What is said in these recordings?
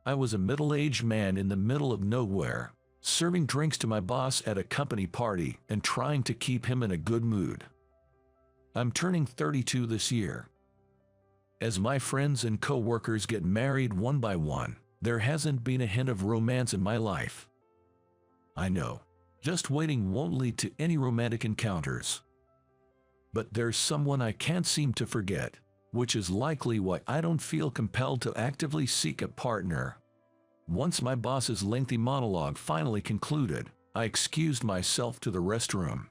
I was a middle-aged man in the middle of nowhere, serving drinks to my boss at a company party and trying to keep him in a good mood. I'm turning 32 this year. As my friends and co-workers get married one by one, there hasn't been a hint of romance in my life. I know, just waiting won't lead to any romantic encounters. But there's someone I can't seem to forget, which is likely why I don't feel compelled to actively seek a partner. Once my boss's lengthy monologue finally concluded, I excused myself to the restroom.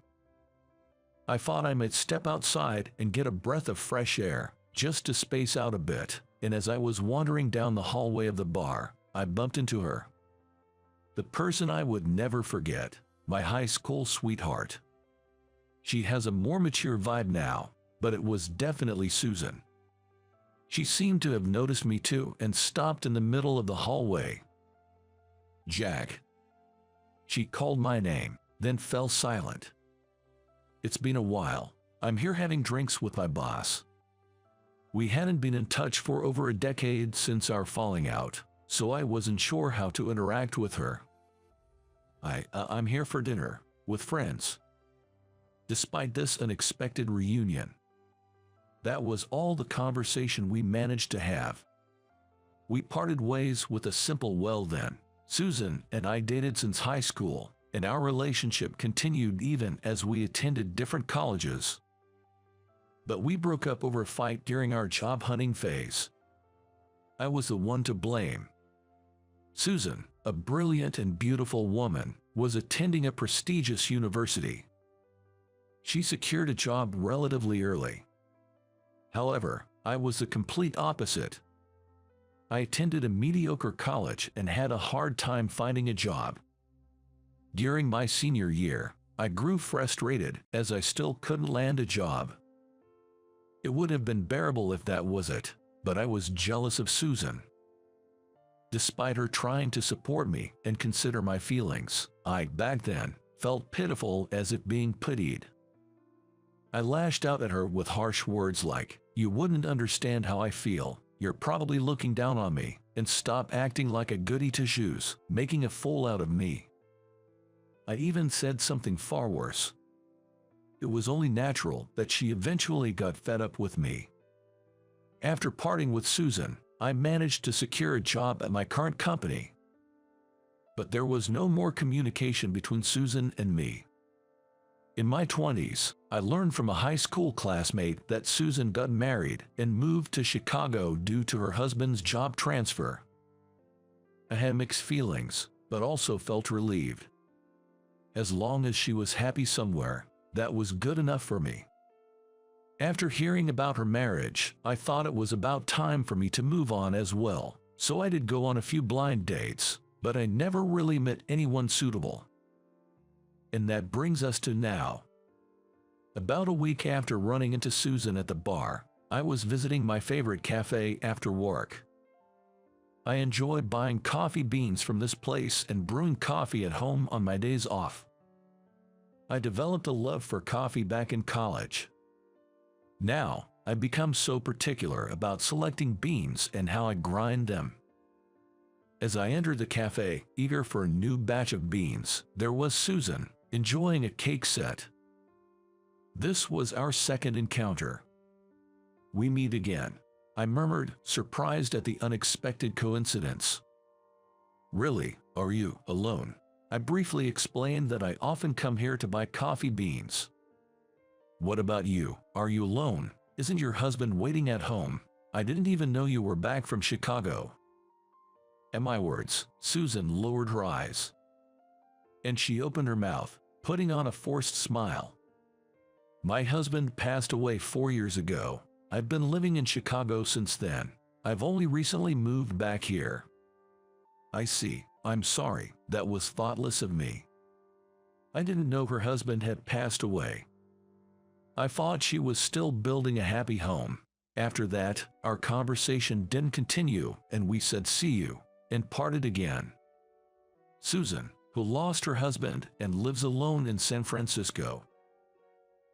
I thought I might step outside and get a breath of fresh air, just to space out a bit, and as I was wandering down the hallway of the bar, I bumped into her. The person I would never forget, my high school sweetheart. She has a more mature vibe now, but it was definitely Susan. She seemed to have noticed me too and stopped in the middle of the hallway. "Jack." She called my name, then fell silent. "It's been a while. I'm here having drinks with my boss." We hadn't been in touch for over a decade since our falling out, so I wasn't sure how to interact with her. I'm here for dinner, with friends." Despite this unexpected reunion, that was all the conversation we managed to have. We parted ways with a simple "well then." Susan and I dated since high school, and our relationship continued even as we attended different colleges. But we broke up over a fight during our job hunting phase. I was the one to blame. Susan, a brilliant and beautiful woman, was attending a prestigious university. She secured a job relatively early. However, I was the complete opposite. I attended a mediocre college and had a hard time finding a job. During my senior year, I grew frustrated as I still couldn't land a job. It would have been bearable if that was it, but I was jealous of Susan. Despite her trying to support me and consider my feelings, I, back then, felt pitiful as if being pitied. I lashed out at her with harsh words like, "You wouldn't understand how I feel, you're probably looking down on me, and stop acting like a goody two-shoes, making a fool out of me." I even said something far worse. It was only natural that she eventually got fed up with me. After parting with Susan, I managed to secure a job at my current company. But there was no more communication between Susan and me. In my 20s, I learned from a high school classmate that Susan got married and moved to Chicago due to her husband's job transfer. I had mixed feelings, but also felt relieved. As long as she was happy somewhere, that was good enough for me. After hearing about her marriage, I thought it was about time for me to move on as well, so I did go on a few blind dates, but I never really met anyone suitable. And that brings us to now. About a week after running into Susan at the bar, I was visiting my favorite cafe after work. I enjoy buying coffee beans from this place and brewing coffee at home on my days off. I developed a love for coffee back in college. Now, I've become so particular about selecting beans and how I grind them. As I entered the cafe, eager for a new batch of beans, there was Susan, enjoying a cake set. This was our second encounter. "We meet again," I murmured, surprised at the unexpected coincidence. "Really, are you alone?" I briefly explained that I often come here to buy coffee beans. "What about you? Are you alone? Isn't your husband waiting at home? I didn't even know you were back from Chicago." At my words, Susan lowered her eyes. And she opened her mouth, putting on a forced smile. "My husband passed away 4 years ago. I've been living in Chicago since then. I've only recently moved back here." "I see. I'm sorry, that was thoughtless of me. I didn't know her husband had passed away. I thought she was still building a happy home." After that, our conversation didn't continue, and we said "see you," and parted again. Susan, who lost her husband and lives alone in San Francisco.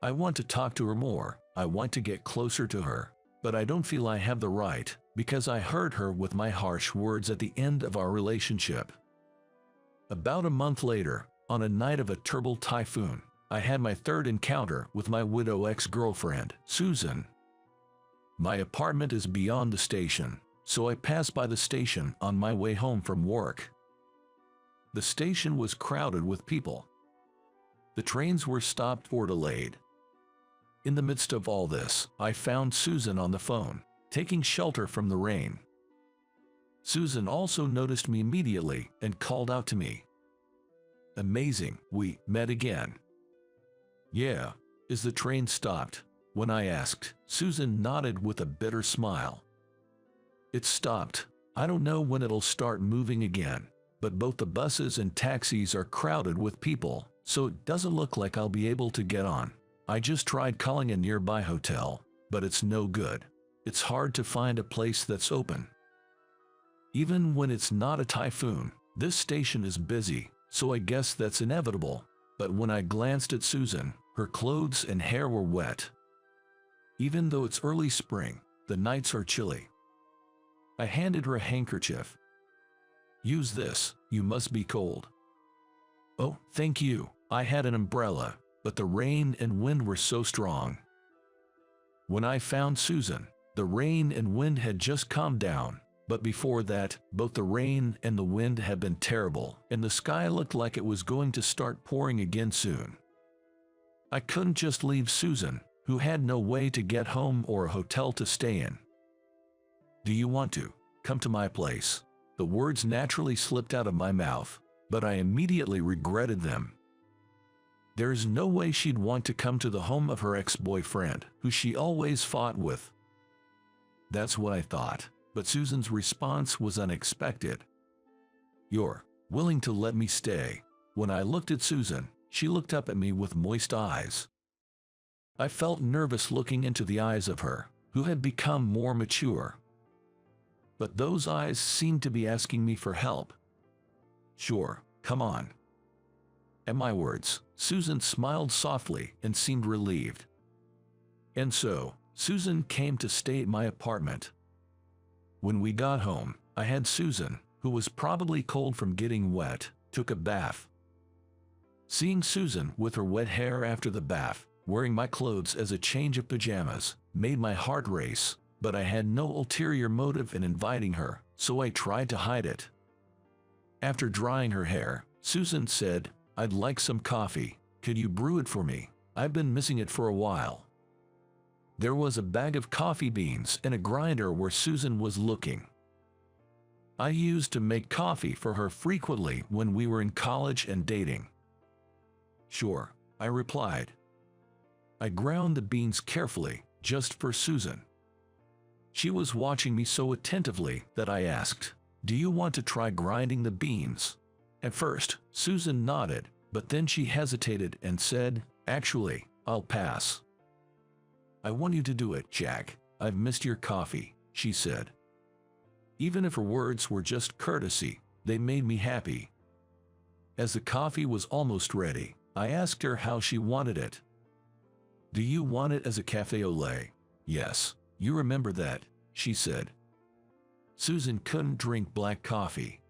I want to talk to her more, I want to get closer to her, but I don't feel I have the right, because I hurt her with my harsh words at the end of our relationship. About a month later, on a night of a terrible typhoon, I had my third encounter with my widow ex-girlfriend, Susan. My apartment is beyond the station, so I passed by the station on my way home from work. The station was crowded with people. The trains were stopped or delayed. In the midst of all this, I found Susan on the phone, taking shelter from the rain. Susan also noticed me immediately and called out to me. "Amazing, we met again." "Yeah, is the train stopped?" When I asked, Susan nodded with a bitter smile. "It's stopped. I don't know when it'll start moving again, but both the buses and taxis are crowded with people, so it doesn't look like I'll be able to get on. I just tried calling a nearby hotel, but it's no good. It's hard to find a place that's open. Even when it's not a typhoon, this station is busy, so I guess that's inevitable." But when I glanced at Susan, her clothes and hair were wet. Even though it's early spring, the nights are chilly. I handed her a handkerchief. "Use this, you must be cold." "Oh, thank you." I had an umbrella, but the rain and wind were so strong. When I found Susan, the rain and wind had just calmed down, but before that, both the rain and the wind had been terrible, and the sky looked like it was going to start pouring again soon. I couldn't just leave Susan, who had no way to get home or a hotel to stay in. "Do you want to come to my place?" The words naturally slipped out of my mouth, but I immediately regretted them. There's no way she'd want to come to the home of her ex-boyfriend, who she always fought with. That's what I thought, but Susan's response was unexpected. "You're willing to let me stay?" When I looked at Susan, she looked up at me with moist eyes. I felt nervous looking into the eyes of her, who had become more mature. But those eyes seemed to be asking me for help. "Sure, come on." At my words, Susan smiled softly and seemed relieved. And so, Susan came to stay at my apartment. When we got home, I had Susan, who was probably cold from getting wet, took a bath. Seeing Susan with her wet hair after the bath, wearing my clothes as a change of pajamas, made my heart race, but I had no ulterior motive in inviting her, so I tried to hide it. After drying her hair, Susan said, "I'd like some coffee. Could you brew it for me? I've been missing it for a while." There was a bag of coffee beans and a grinder where Susan was looking. I used to make coffee for her frequently when we were in college and dating. "Sure," I replied. I ground the beans carefully, just for Susan. She was watching me so attentively that I asked, "Do you want to try grinding the beans?" At first, Susan nodded, but then she hesitated and said, "Actually, I'll pass." "I want you to do it, Jack. I've missed your coffee," she said. Even if her words were just courtesy, they made me happy. As the coffee was almost ready, I asked her how she wanted it. "Do you want it as a café au lait?" "Yes, you remember that," she said. Susan couldn't drink black coffee.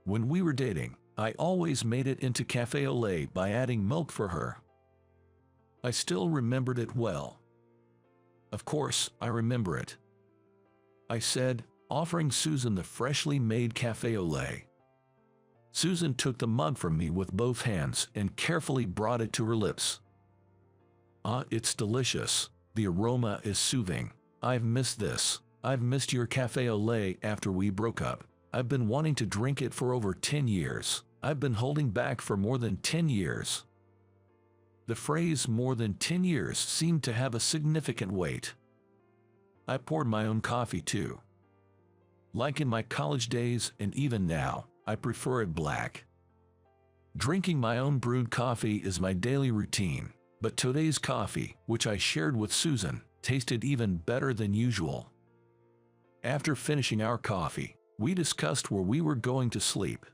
When we were dating, I always made it into café au lait by adding milk for her. I still remembered it well. "Of course, I remember it," I said, offering Susan the freshly made café au lait. Susan took the mug from me with both hands and carefully brought it to her lips. It's delicious. The aroma is soothing. I've missed this. I've missed your café au lait after we broke up. I've been wanting to drink it for over 10 years. I've been holding back for more than 10 years. The phrase "more than 10 years" seemed to have a significant weight. I poured my own coffee too. Like in my college days and even now, I prefer it black. Drinking my own brewed coffee is my daily routine, but today's coffee, which I shared with Susan, tasted even better than usual. After finishing our coffee, we discussed where we were going to sleep.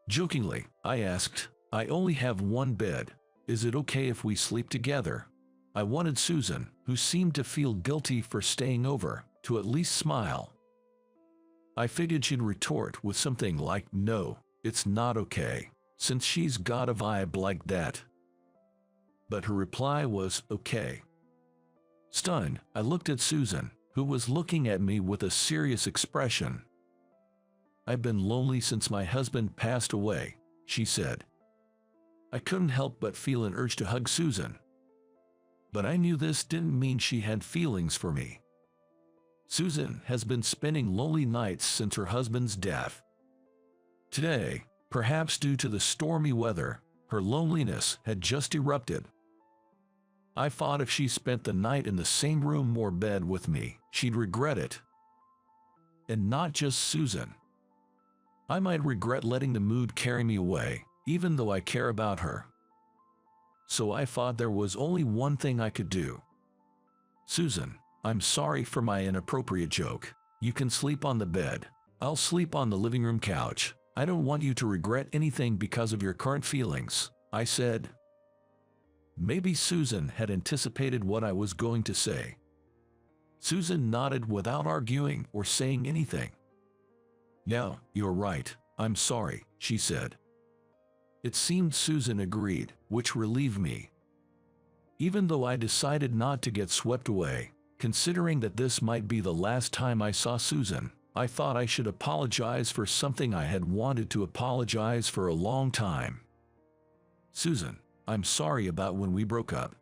Jokingly, I asked, "I only have one bed. Is it okay if we sleep together?" I wanted Susan, who seemed to feel guilty for staying over, to at least smile. I figured she'd retort with something like, "No, it's not okay, since she's got a vibe like that." But her reply was, "Okay." Stunned, I looked at Susan, who was looking at me with a serious expression. "I've been lonely since my husband passed away," she said. I couldn't help but feel an urge to hug Susan. But I knew this didn't mean she had feelings for me. Susan has been spending lonely nights since her husband's death. Today, perhaps due to the stormy weather, her loneliness had just erupted. I thought if she spent the night in the same room or bed with me, she'd regret it. And not just Susan. I might regret letting the mood carry me away, even though I care about her. So I thought there was only one thing I could do. "Susan, I'm sorry for my inappropriate joke. You can sleep on the bed. I'll sleep on the living room couch. I don't want you to regret anything because of your current feelings," I said. Maybe Susan had anticipated what I was going to say. Susan nodded without arguing or saying anything. "No, you're right. I'm sorry," she said. It seemed Susan agreed, which relieved me. Even though I decided not to get swept away, considering that this might be the last time I saw Susan, I thought I should apologize for something I had wanted to apologize for a long time. "Susan, I'm sorry about when we broke up."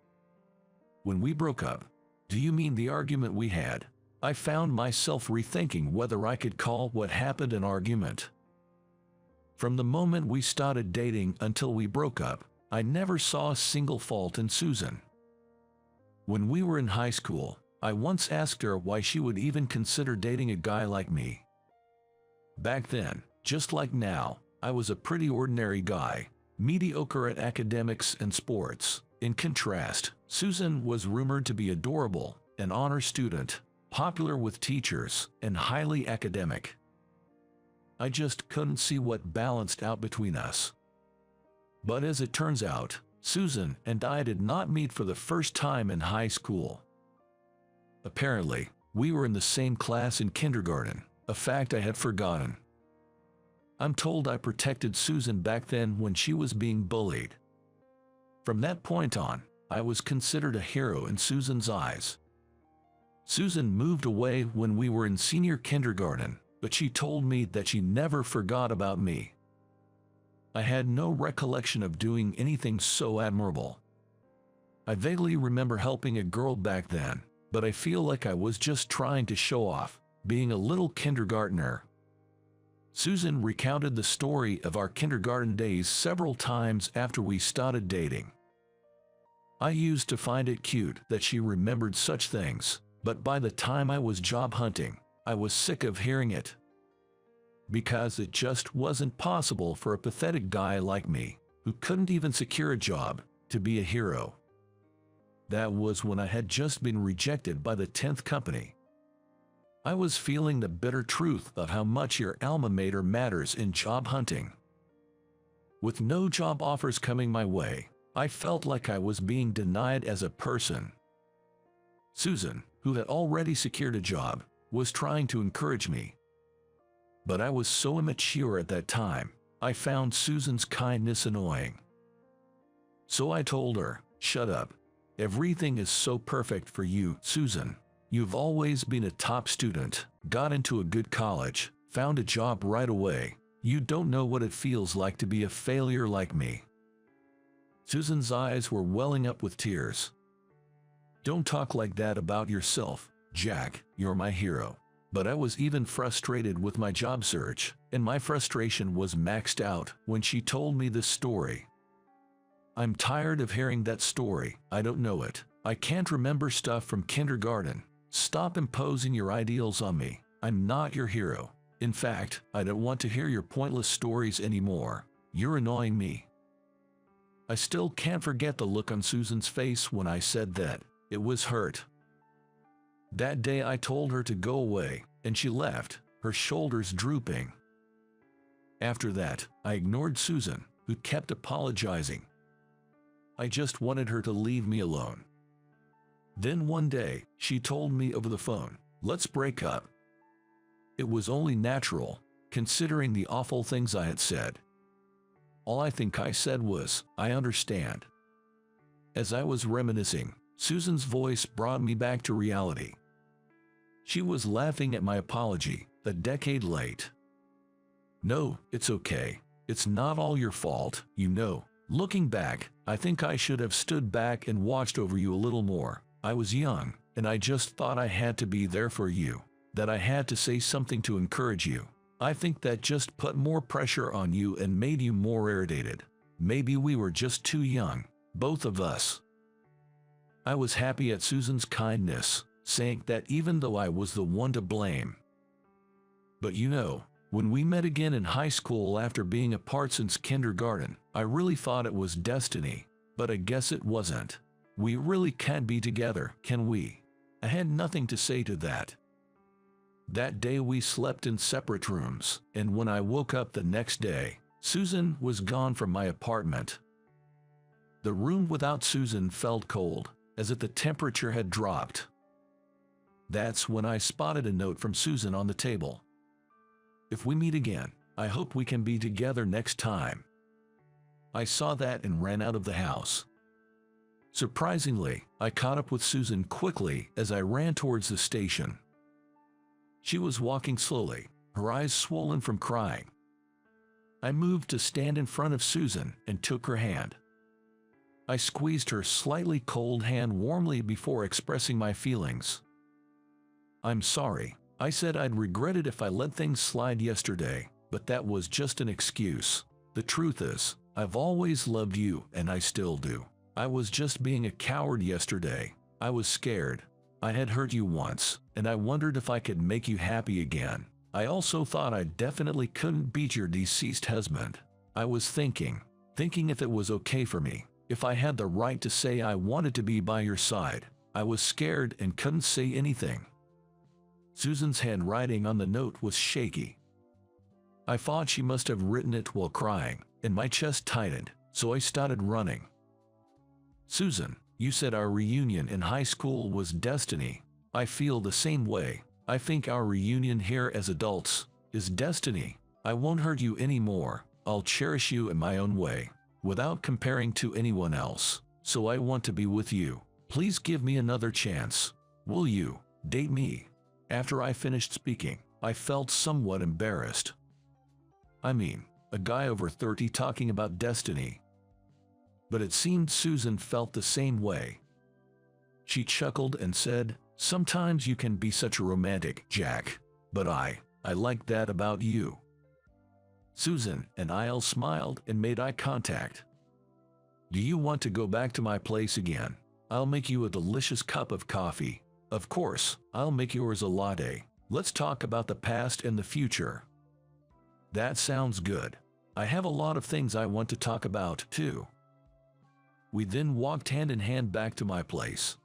"When we broke up? Do you mean the argument we had?" I found myself rethinking whether I could call what happened an argument. From the moment we started dating until we broke up, I never saw a single fault in Susan. When we were in high school, I once asked her why she would even consider dating a guy like me. Back then, just like now, I was a pretty ordinary guy, mediocre at academics and sports. In contrast, Susan was rumored to be adorable, an honor student, popular with teachers, and highly academic. I just couldn't see what balanced out between us. But as it turns out, Susan and I did not meet for the first time in high school. Apparently, we were in the same class in kindergarten, a fact I had forgotten. I'm told I protected Susan back then when she was being bullied. From that point on, I was considered a hero in Susan's eyes. Susan moved away when we were in senior kindergarten, but she told me that she never forgot about me. I had no recollection of doing anything so admirable. I vaguely remember helping a girl back then, but I feel like I was just trying to show off, being a little kindergartner. Susan recounted the story of our kindergarten days several times after we started dating. I used to find it cute that she remembered such things, but by the time I was job hunting, I was sick of hearing it. Because it just wasn't possible for a pathetic guy like me, who couldn't even secure a job, to be a hero. That was when I had just been rejected by the 10th company. I was feeling the bitter truth of how much your alma mater matters in job hunting. With no job offers coming my way, I felt like I was being denied as a person. Susan, who had already secured a job, was trying to encourage me. But I was so immature at that time, I found Susan's kindness annoying. So I told her, "Shut up. Everything is so perfect for you, Susan. You've always been a top student, got into a good college, found a job right away. You don't know what it feels like to be a failure like me." Susan's eyes were welling up with tears. "Don't talk like that about yourself, Jack. You're my hero." But I was even frustrated with my job search, and my frustration was maxed out when she told me this story. "I'm tired of hearing that story. I don't know it. I can't remember stuff from kindergarten. Stop imposing your ideals on me. I'm not your hero. In fact, I don't want to hear your pointless stories anymore. You're annoying me." I still can't forget the look on Susan's face when I said that. It was hurt. That day I told her to go away, and she left, her shoulders drooping. After that, I ignored Susan, who kept apologizing. I just wanted her to leave me alone. Then one day, she told me over the phone, Let's break up. It was only natural, considering the awful things I had said. All I think I said was, I understand. As I was reminiscing, Susan's voice brought me back to reality. She was laughing at my apology, a decade late. No, it's okay. It's not all your fault, you know. Looking back, I think I should have stood back and watched over you a little more. I was young, and I just thought I had to be there for you, that I had to say something to encourage you. I think that just put more pressure on you and made you more irritated. Maybe we were just too young, both of us. I was happy at Susan's kindness, saying that even though I was the one to blame. But you know, when we met again in high school after being apart since kindergarten, I really thought it was destiny, but I guess it wasn't. We really can't be together, can we? I had nothing to say to that. That day we slept in separate rooms, and when I woke up the next day, Susan was gone from my apartment. The room without Susan felt cold, as if the temperature had dropped. That's when I spotted a note from Susan on the table. If we meet again, I hope we can be together next time. I saw that and ran out of the house. Surprisingly, I caught up with Susan quickly as I ran towards the station. She was walking slowly, her eyes swollen from crying. I moved to stand in front of Susan and took her hand. I squeezed her slightly cold hand warmly before expressing my feelings. I'm sorry. I said I'd regret it if I let things slide yesterday, but that was just an excuse. The truth is, I've always loved you and I still do. I was just being a coward yesterday. I was scared. I had hurt you once, and I wondered if I could make you happy again. I also thought I definitely couldn't beat your deceased husband. I was thinking if it was okay for me, if I had the right to say I wanted to be by your side. I was scared and couldn't say anything. Susan's handwriting on the note was shaky. I thought she must have written it while crying, and my chest tightened, so I started running. Susan, you said our reunion in high school was destiny. I feel the same way. I think our reunion here as adults is destiny. I won't hurt you anymore. I'll cherish you in my own way, without comparing to anyone else. So I want to be with you. Please give me another chance. Will you date me? After I finished speaking, I felt somewhat embarrassed. I mean, a guy over 30 talking about destiny. But it seemed Susan felt the same way. She chuckled and said, sometimes you can be such a romantic, Jack, but I like that about you. Susan and I smiled and made eye contact. Do you want to go back to my place again? I'll make you a delicious cup of coffee. Of course, I'll make yours a latte. Let's talk about the past and the future. That sounds good. I have a lot of things I want to talk about, too. We then walked hand in hand back to my place.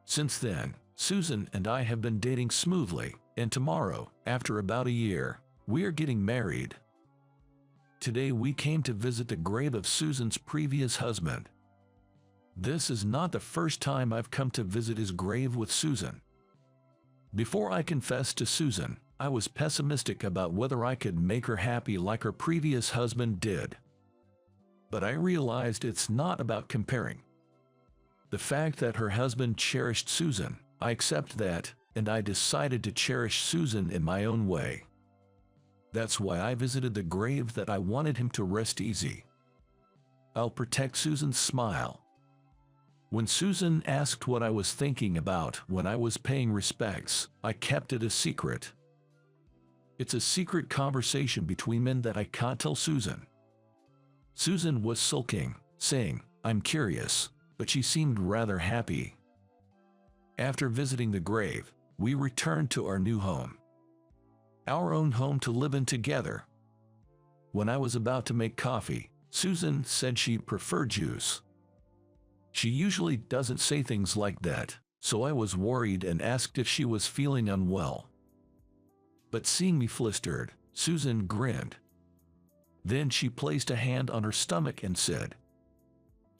Since then, Susan and I have been dating smoothly, and tomorrow, after about a year, we are getting married. Today we came to visit the grave of Susan's previous husband. This is not the first time I've come to visit his grave with Susan. Before I confessed to Susan, I was pessimistic about whether I could make her happy like her previous husband did. But I realized it's not about comparing. The fact that her husband cherished Susan, I accept that, and I decided to cherish Susan in my own way. That's why I visited the grave that I wanted him to rest easy. I'll protect Susan's smile. When Susan asked what I was thinking about when I was paying respects, I kept it a secret. It's a secret conversation between men that I can't tell Susan. Susan was sulking, saying, I'm curious, but she seemed rather happy. After visiting the grave, we returned to our new home. Our own home to live in together. When I was about to make coffee, Susan said she preferred juice. She usually doesn't say things like that, so I was worried and asked if she was feeling unwell. But seeing me flustered, Susan grinned. Then she placed a hand on her stomach and said,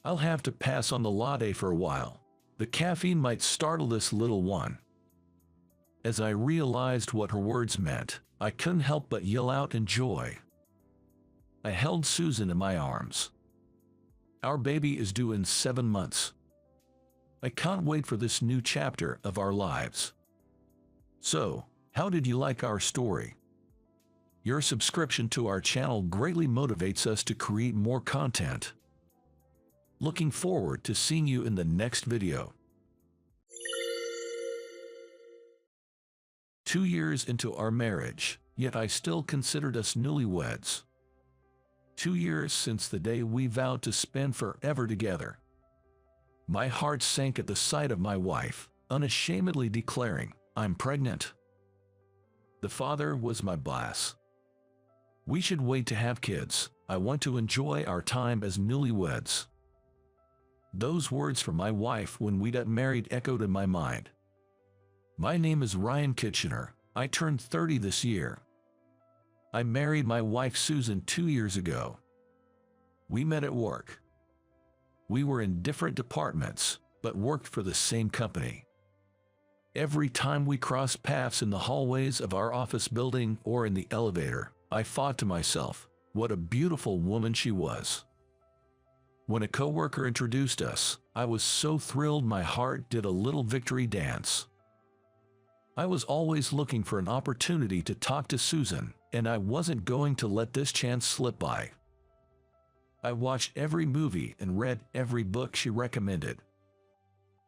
I'll have to pass on the latte for a while. The caffeine might startle this little one. As I realized what her words meant, I couldn't help but yell out in joy. I held Susan in my arms. Our baby is due in 7 months. I can't wait for this new chapter of our lives. So, how did you like our story? Your subscription to our channel greatly motivates us to create more content. Looking forward to seeing you in the next video. 2 years into our marriage, yet I still considered us newlyweds. 2 years since the day we vowed to spend forever together. My heart sank at the sight of my wife, unashamedly declaring, "I'm pregnant." The father was my boss. "We should wait to have kids. I want to enjoy our time as newlyweds." Those words from my wife when we got married echoed in my mind. My name is Ryan Kitchener. I turned 30 this year. I married my wife Susan 2 years ago. We met at work. We were in different departments, but worked for the same company. Every time we crossed paths in the hallways of our office building or in the elevator, I thought to myself, what a beautiful woman she was. When a coworker introduced us, I was so thrilled my heart did a little victory dance. I was always looking for an opportunity to talk to Susan, and I wasn't going to let this chance slip by. I watched every movie and read every book she recommended.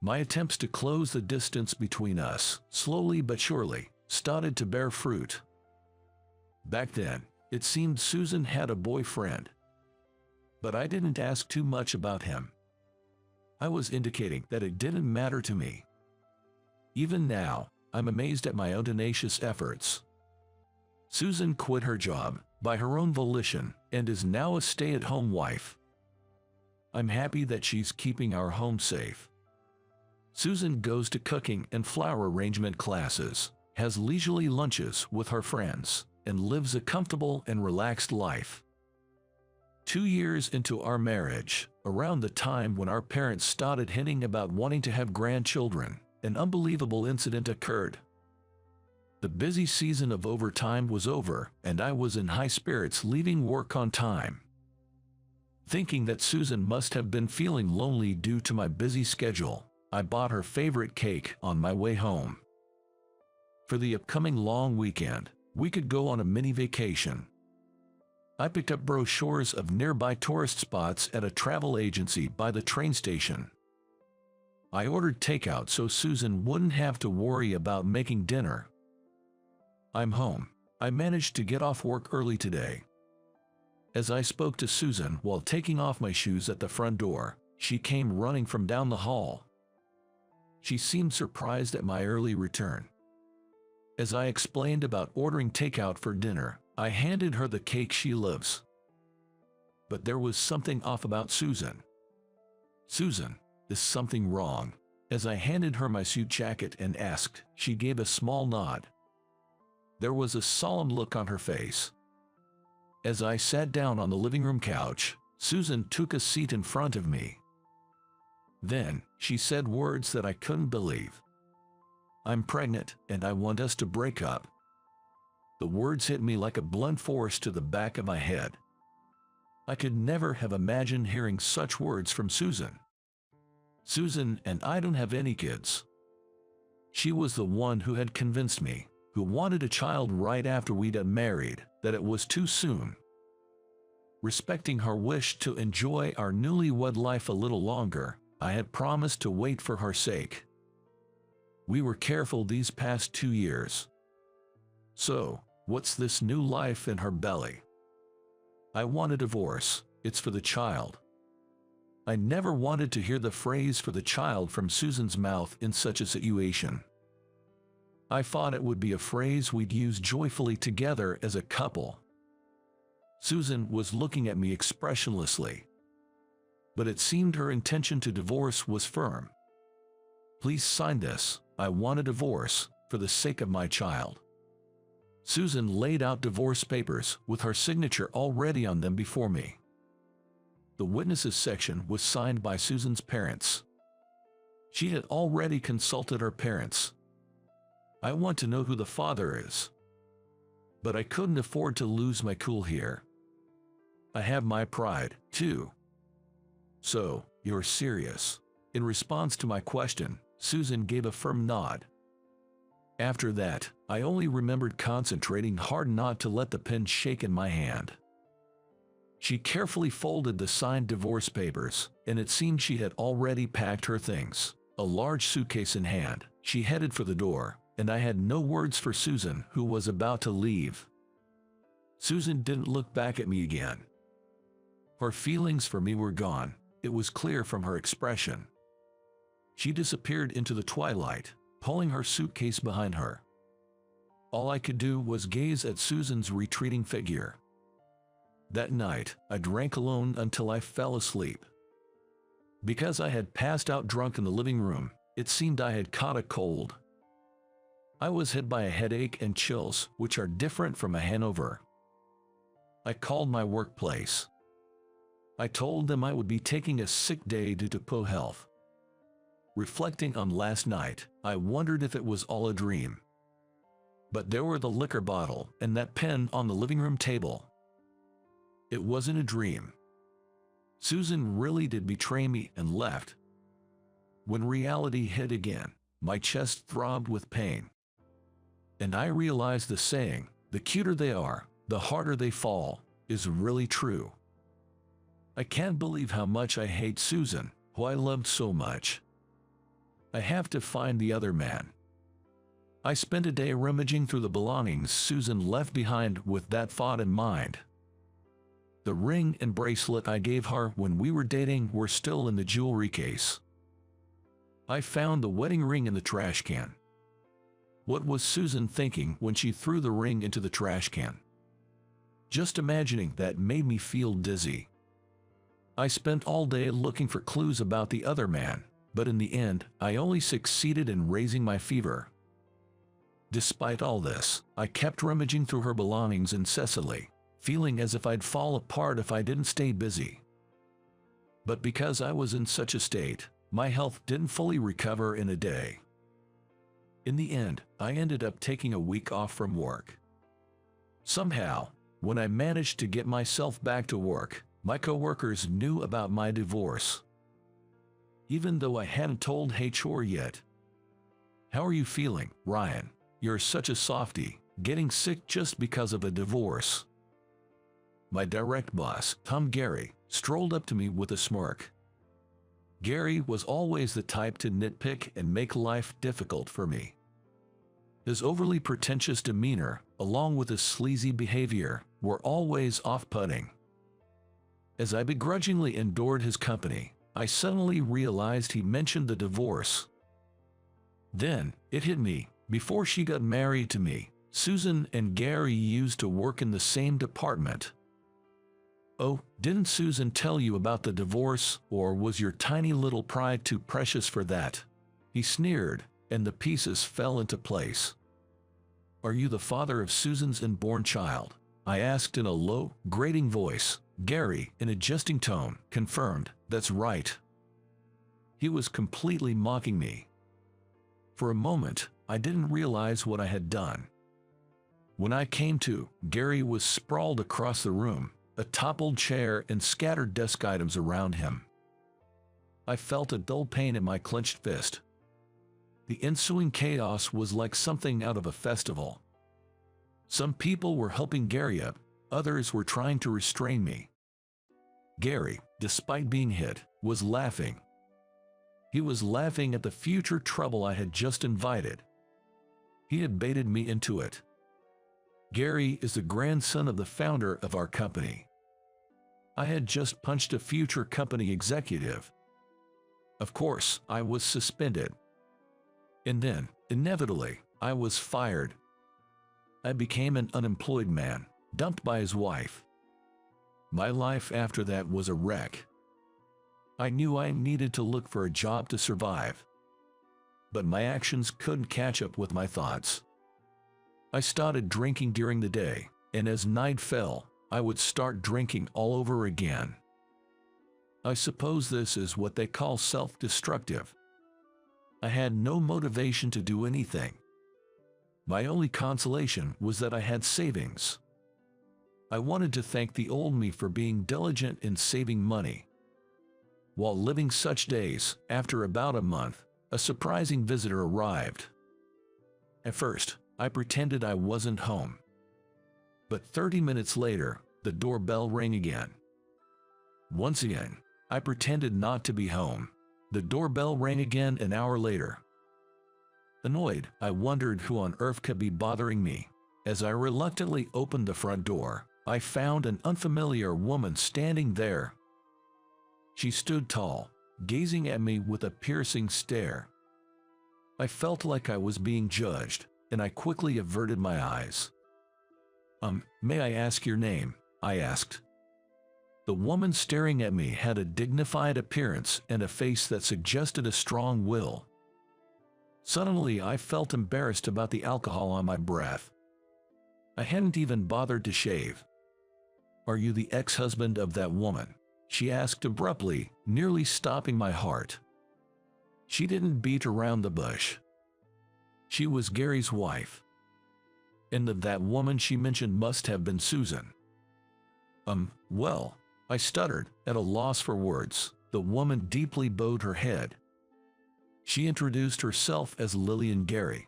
My attempts to close the distance between us, slowly but surely, started to bear fruit. Back then, it seemed Susan had a boyfriend. But I didn't ask too much about him. I was indicating that it didn't matter to me. Even now, I'm amazed at my own tenacious efforts. Susan quit her job by her own volition and is now a stay-at-home wife. I'm happy that she's keeping our home safe. Susan goes to cooking and flower arrangement classes, has leisurely lunches with her friends, and lives a comfortable and relaxed life. 2 years into our marriage, around the time when our parents started hinting about wanting to have grandchildren, an unbelievable incident occurred. The busy season of overtime was over, and I was in high spirits leaving work on time. Thinking that Susan must have been feeling lonely due to my busy schedule, I bought her favorite cake on my way home. For the upcoming long weekend, we could go on a mini vacation. I picked up brochures of nearby tourist spots at a travel agency by the train station. I ordered takeout so Susan wouldn't have to worry about making dinner. I'm home. I managed to get off work early today. As I spoke to Susan while taking off my shoes at the front door, she came running from down the hall. She seemed surprised at my early return. As I explained about ordering takeout for dinner, I handed her the cake she loves. But there was something off about Susan. "Susan, is something wrong?" As I handed her my suit jacket and asked, she gave a small nod. There was a solemn look on her face. As I sat down on the living room couch, Susan took a seat in front of me. Then, she said words that I couldn't believe. "I'm pregnant, and I want us to break up." The words hit me like a blunt force to the back of my head. I could never have imagined hearing such words from Susan. Susan and I don't have any kids. She was the one who had convinced me, who wanted a child right after we'd got married, that it was too soon. Respecting her wish to enjoy our newlywed life a little longer, I had promised to wait for her sake. We were careful these past 2 years. So, what's this new life in her belly? I want a divorce. It's for the child. I never wanted to hear the phrase "for the child" from Susan's mouth in such a situation. I thought it would be a phrase we'd use joyfully together as a couple. Susan was looking at me expressionlessly. But it seemed her intention to divorce was firm. "Please sign this. I want a divorce, for the sake of my child." Susan laid out divorce papers with her signature already on them before me. The witnesses section was signed by Susan's parents. She had already consulted her parents. I want to know who the father is. But I couldn't afford to lose my cool here. I have my pride, too. So, you're serious? In response to my question, Susan gave a firm nod. After that, I only remembered concentrating hard not to let the pen shake in my hand. She carefully folded the signed divorce papers, and it seemed she had already packed her things. A large suitcase in hand, she headed for the door, and I had no words for Susan, who was about to leave. Susan didn't look back at me again. Her feelings for me were gone. It was clear from her expression. She disappeared into the twilight, pulling her suitcase behind her. All I could do was gaze at Susan's retreating figure. That night, I drank alone until I fell asleep. Because I had passed out drunk in the living room, it seemed I had caught a cold. I was hit by a headache and chills, which are different from a hangover. I called my workplace. I told them I would be taking a sick day due to poor health. Reflecting on last night, I wondered if it was all a dream. But there were the liquor bottle and that pen on the living room table. It wasn't a dream. Susan really did betray me and left. When reality hit again, my chest throbbed with pain. And I realized the saying, the cuter they are, the harder they fall, is really true. I can't believe how much I hate Susan, who I loved so much. I have to find the other man. I spent a day rummaging through the belongings Susan left behind with that thought in mind. The ring and bracelet I gave her when we were dating were still in the jewelry case. I found the wedding ring in the trash can. What was Susan thinking when she threw the ring into the trash can? Just imagining that made me feel dizzy. I spent all day looking for clues about the other man, but in the end, I only succeeded in raising my fever. Despite all this, I kept rummaging through her belongings incessantly, feeling as if I'd fall apart if I didn't stay busy. But because I was in such a state, my health didn't fully recover in a day. In the end, I ended up taking a week off from work. Somehow, when I managed to get myself back to work, my coworkers knew about my divorce. Even though I hadn't told HR yet. How are you feeling, Ryan? You're such a softie, getting sick just because of a divorce. My direct boss, Tom Gary, strolled up to me with a smirk. Gary was always the type to nitpick and make life difficult for me. His overly pretentious demeanor, along with his sleazy behavior, were always off-putting. As I begrudgingly endured his company, I suddenly realized he mentioned the divorce. Then, it hit me. Before she got married to me, Susan and Gary used to work in the same department. Oh, didn't Susan tell you about the divorce, or was your tiny little pride too precious for that? He sneered, and the pieces fell into place. Are you the father of Susan's unborn child? I asked in a low, grating voice. Gary, in a jesting tone, confirmed, that's right. He was completely mocking me. For a moment, I didn't realize what I had done. When I came to, Gary was sprawled across the room, a toppled chair and scattered desk items around him. I felt a dull pain in my clenched fist. The ensuing chaos was like something out of a festival. Some people were helping Gary up, others were trying to restrain me. Gary, despite being hit, was laughing. He was laughing at the future trouble I had just invited. He had baited me into it. Gary is the grandson of the founder of our company. I had just punched a future company executive. Of course, I was suspended. And then, inevitably, I was fired. I became an unemployed man, dumped by his wife. My life after that was a wreck. I knew I needed to look for a job to survive. But my actions couldn't catch up with my thoughts. I started drinking during the day, and as night fell, I would start drinking all over again. I suppose this is what they call self-destructive. I had no motivation to do anything. My only consolation was that I had savings. I wanted to thank the old me for being diligent in saving money. While living such days, after about a month, a surprising visitor arrived. At first, I pretended I wasn't home. But 30 minutes later, the doorbell rang again. Once again, I pretended not to be home. The doorbell rang again an hour later. Annoyed, I wondered who on earth could be bothering me. As I reluctantly opened the front door, I found an unfamiliar woman standing there. She stood tall, gazing at me with a piercing stare. I felt like I was being judged, and I quickly averted my eyes. May I ask your name?" I asked. The woman staring at me had a dignified appearance and a face that suggested a strong will. Suddenly, I felt embarrassed about the alcohol on my breath. I hadn't even bothered to shave. "Are you the ex-husband of that woman?" she asked abruptly, nearly stopping my heart. She didn't beat around the bush. She was Gary's wife. And that woman she mentioned must have been Susan. Well, I stuttered, at a loss for words. The woman deeply bowed her head. She introduced herself as Lillian Gary.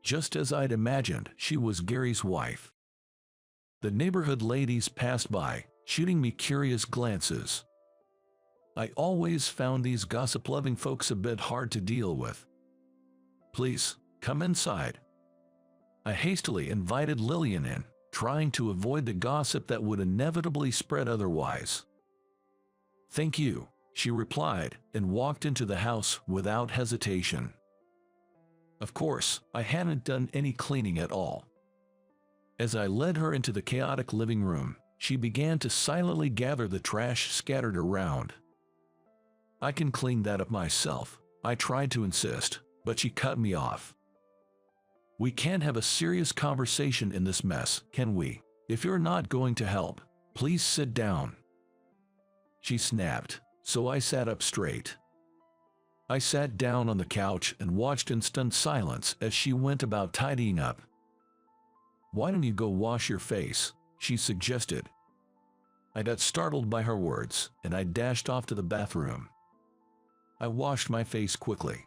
Just as I'd imagined, she was Gary's wife. The neighborhood ladies passed by, shooting me curious glances. I always found these gossip-loving folks a bit hard to deal with. "Please, come inside." I hastily invited Lillian in, trying to avoid the gossip that would inevitably spread otherwise. "Thank you," she replied, and walked into the house without hesitation. Of course, I hadn't done any cleaning at all. As I led her into the chaotic living room, she began to silently gather the trash scattered around. "I can clean that up myself," I tried to insist, but she cut me off. "We can't have a serious conversation in this mess, can we? If you're not going to help, please sit down," she snapped, so I sat up straight. I sat down on the couch and watched in stunned silence as she went about tidying up. "Why don't you go wash your face?" she suggested. I got startled by her words, and I dashed off to the bathroom. I washed my face quickly.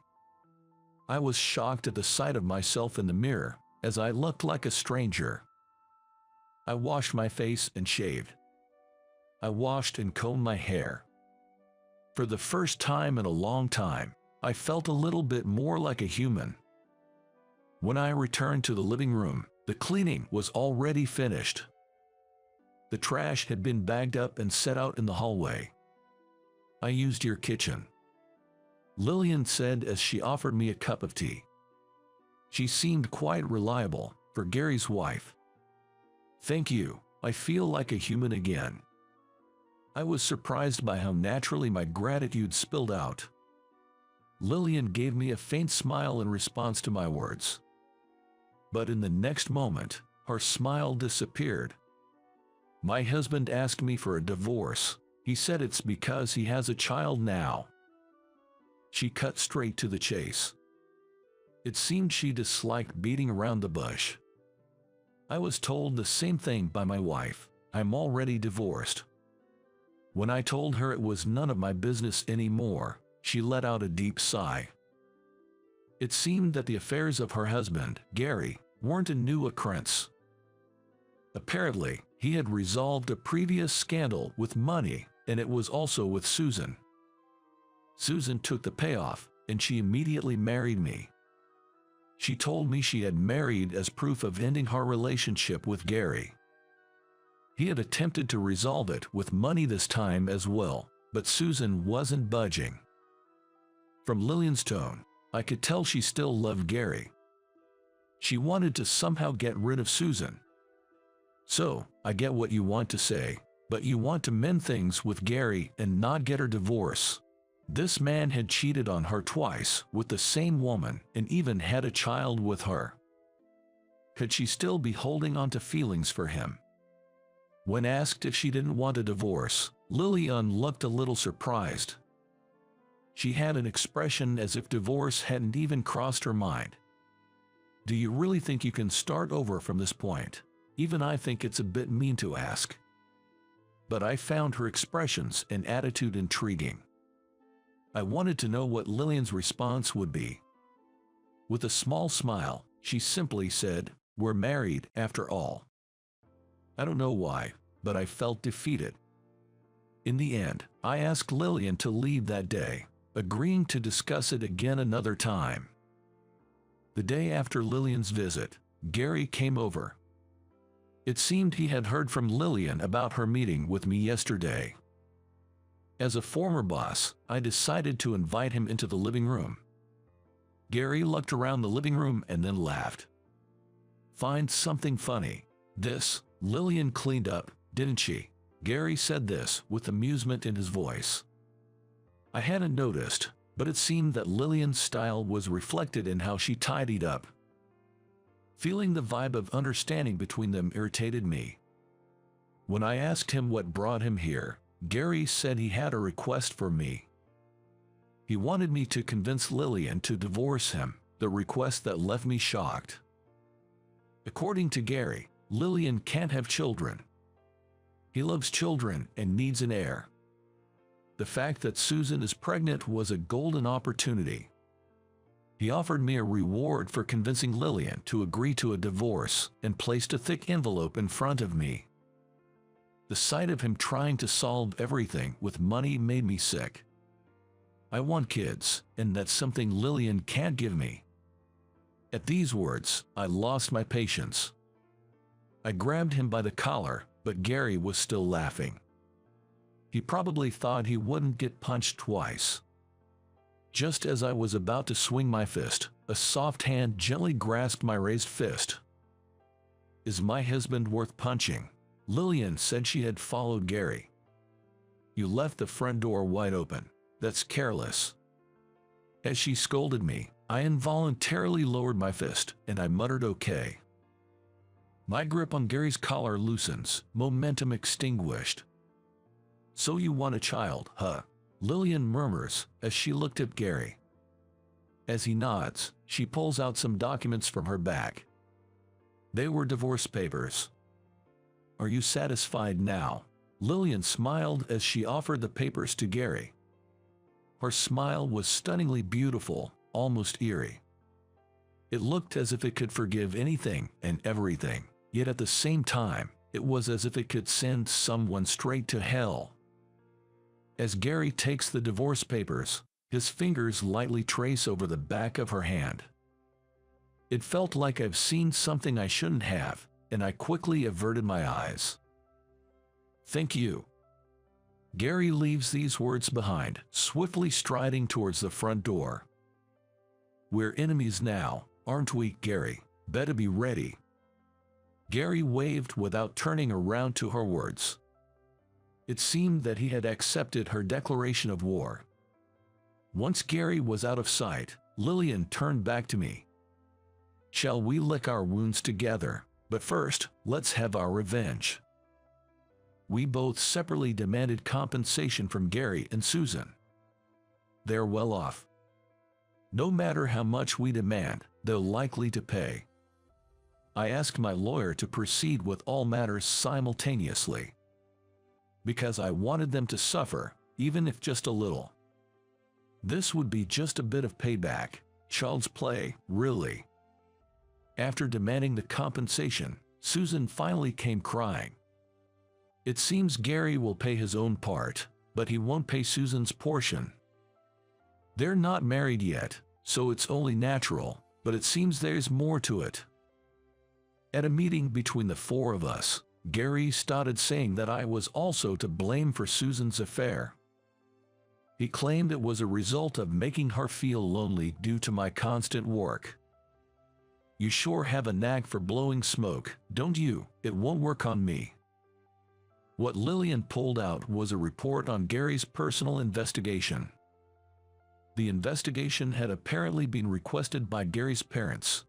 I was shocked at the sight of myself in the mirror, as I looked like a stranger. I washed my face and shaved. I washed and combed my hair. For the first time in a long time, I felt a little bit more like a human. When I returned to the living room, the cleaning was already finished. The trash had been bagged up and set out in the hallway. "I used your kitchen," Lillian said as she offered me a cup of tea. She seemed quite reliable for Gary's wife. "Thank you, I feel like a human again." I was surprised by how naturally my gratitude spilled out. Lillian gave me a faint smile in response to my words. But in the next moment, her smile disappeared. "My husband asked me for a divorce. He said it's because he has a child now." She cut straight to the chase. It seemed she disliked beating around the bush. "I was told the same thing by my wife. I'm already divorced." When I told her it was none of my business anymore, she let out a deep sigh. It seemed that the affairs of her husband, Gary, weren't a new occurrence. Apparently, he had resolved a previous scandal with money, and it was also with Susan. Susan took the payoff, and she immediately married me. She told me she had married as proof of ending her relationship with Gary. He had attempted to resolve it with money this time as well, but Susan wasn't budging. From Lillian's tone, I could tell she still loved Gary. She wanted to somehow get rid of Susan. "So, I get what you want to say, but you want to mend things with Gary and not get her divorce." This man had cheated on her twice with the same woman and even had a child with her. Could she still be holding on to feelings for him? When asked if she didn't want a divorce, Lillian looked a little surprised. She had an expression as if divorce hadn't even crossed her mind. Do you really think you can start over from this point? Even I think it's a bit mean to ask. But I found her expressions and attitude intriguing. I wanted to know what Lillian's response would be. With a small smile, she simply said, "We're married, after all." I don't know why, but I felt defeated. In the end, I asked Lillian to leave that day, agreeing to discuss it again another time. The day after Lillian's visit, Gary came over. It seemed he had heard from Lillian about her meeting with me yesterday. As a former boss, I decided to invite him into the living room. Gary looked around the living room and then laughed. "Find something funny. This, Lillian cleaned up, didn't she?" Gary said this with amusement in his voice. I hadn't noticed, but it seemed that Lillian's style was reflected in how she tidied up. Feeling the vibe of understanding between them irritated me. When I asked him what brought him here, Gary said he had a request for me. He wanted me to convince Lillian to divorce him, the request that left me shocked. According to Gary, Lillian can't have children. He loves children and needs an heir. The fact that Susan is pregnant was a golden opportunity. He offered me a reward for convincing Lillian to agree to a divorce and placed a thick envelope in front of me. The sight of him trying to solve everything with money made me sick. I want kids, and that's something Lillian can't give me. At these words, I lost my patience. I grabbed him by the collar, but Gary was still laughing. He probably thought he wouldn't get punched twice. Just as I was about to swing my fist, a soft hand gently grasped my raised fist. "Is my husband worth punching?" Lillian said she had followed Gary. "You left the front door wide open. That's careless." As she scolded me, I involuntarily lowered my fist, and I muttered okay. My grip on Gary's collar loosens, momentum extinguished. "So you want a child, huh?" Lillian murmurs as she looked at Gary. As he nods, she pulls out some documents from her bag. They were divorce papers. "Are you satisfied now?" Lillian smiled as she offered the papers to Gary. Her smile was stunningly beautiful, almost eerie. It looked as if it could forgive anything and everything, yet at the same time, it was as if it could send someone straight to hell. As Gary takes the divorce papers, his fingers lightly trace over the back of her hand. It felt like I've seen something I shouldn't have, and I quickly averted my eyes. "Thank you." Gary leaves these words behind, swiftly striding towards the front door. "We're enemies now, aren't we, Gary? Better be ready." Gary waved without turning around to her words. It seemed that he had accepted her declaration of war. Once Gary was out of sight, Lillian turned back to me. "Shall we lick our wounds together? But first, let's have our revenge." We both separately demanded compensation from Gary and Susan. They're well off. No matter how much we demand, they're likely to pay. I asked my lawyer to proceed with all matters simultaneously, because I wanted them to suffer, even if just a little. This would be just a bit of payback, child's play, really. After demanding the compensation, Susan finally came crying. It seems Gary will pay his own part, but he won't pay Susan's portion. They're not married yet, so it's only natural, but it seems there's more to it. At a meeting between the four of us, Gary started saying that I was also to blame for Susan's affair. He claimed it was a result of making her feel lonely due to my constant work. "You sure have a knack for blowing smoke, don't you? It won't work on me." What Lillian pulled out was a report on Gary's personal investigation. The investigation had apparently been requested by Gary's parents.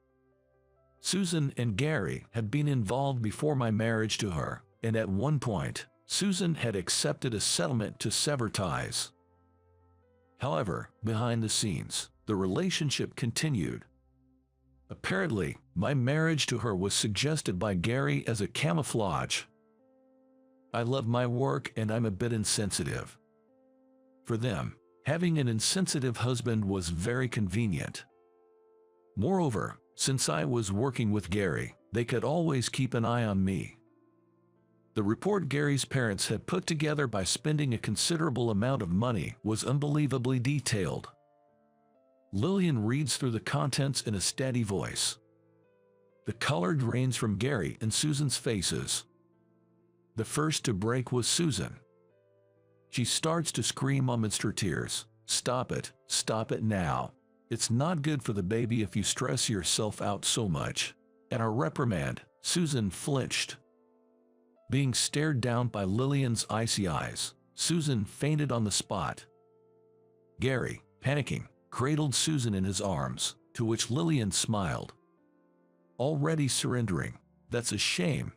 Susan and Gary had been involved before my marriage to her, and at one point, Susan had accepted a settlement to sever ties. However, behind the scenes, the relationship continued. Apparently, my marriage to her was suggested by Gary as a camouflage. I love my work and I'm a bit insensitive. For them, having an insensitive husband was very convenient. Moreover, since I was working with Gary, they could always keep an eye on me. The report Gary's parents had put together by spending a considerable amount of money was unbelievably detailed. Lillian reads through the contents in a steady voice. The color drains from Gary and Susan's faces. The first to break was Susan. She starts to scream amidst her tears. Stop it now. It's not good for the baby if you stress yourself out so much. At her reprimand, Susan flinched. Being stared down by Lillian's icy eyes, Susan fainted on the spot. Gary, panicking, cradled Susan in his arms, to which Lillian smiled. Already surrendering, that's a shame.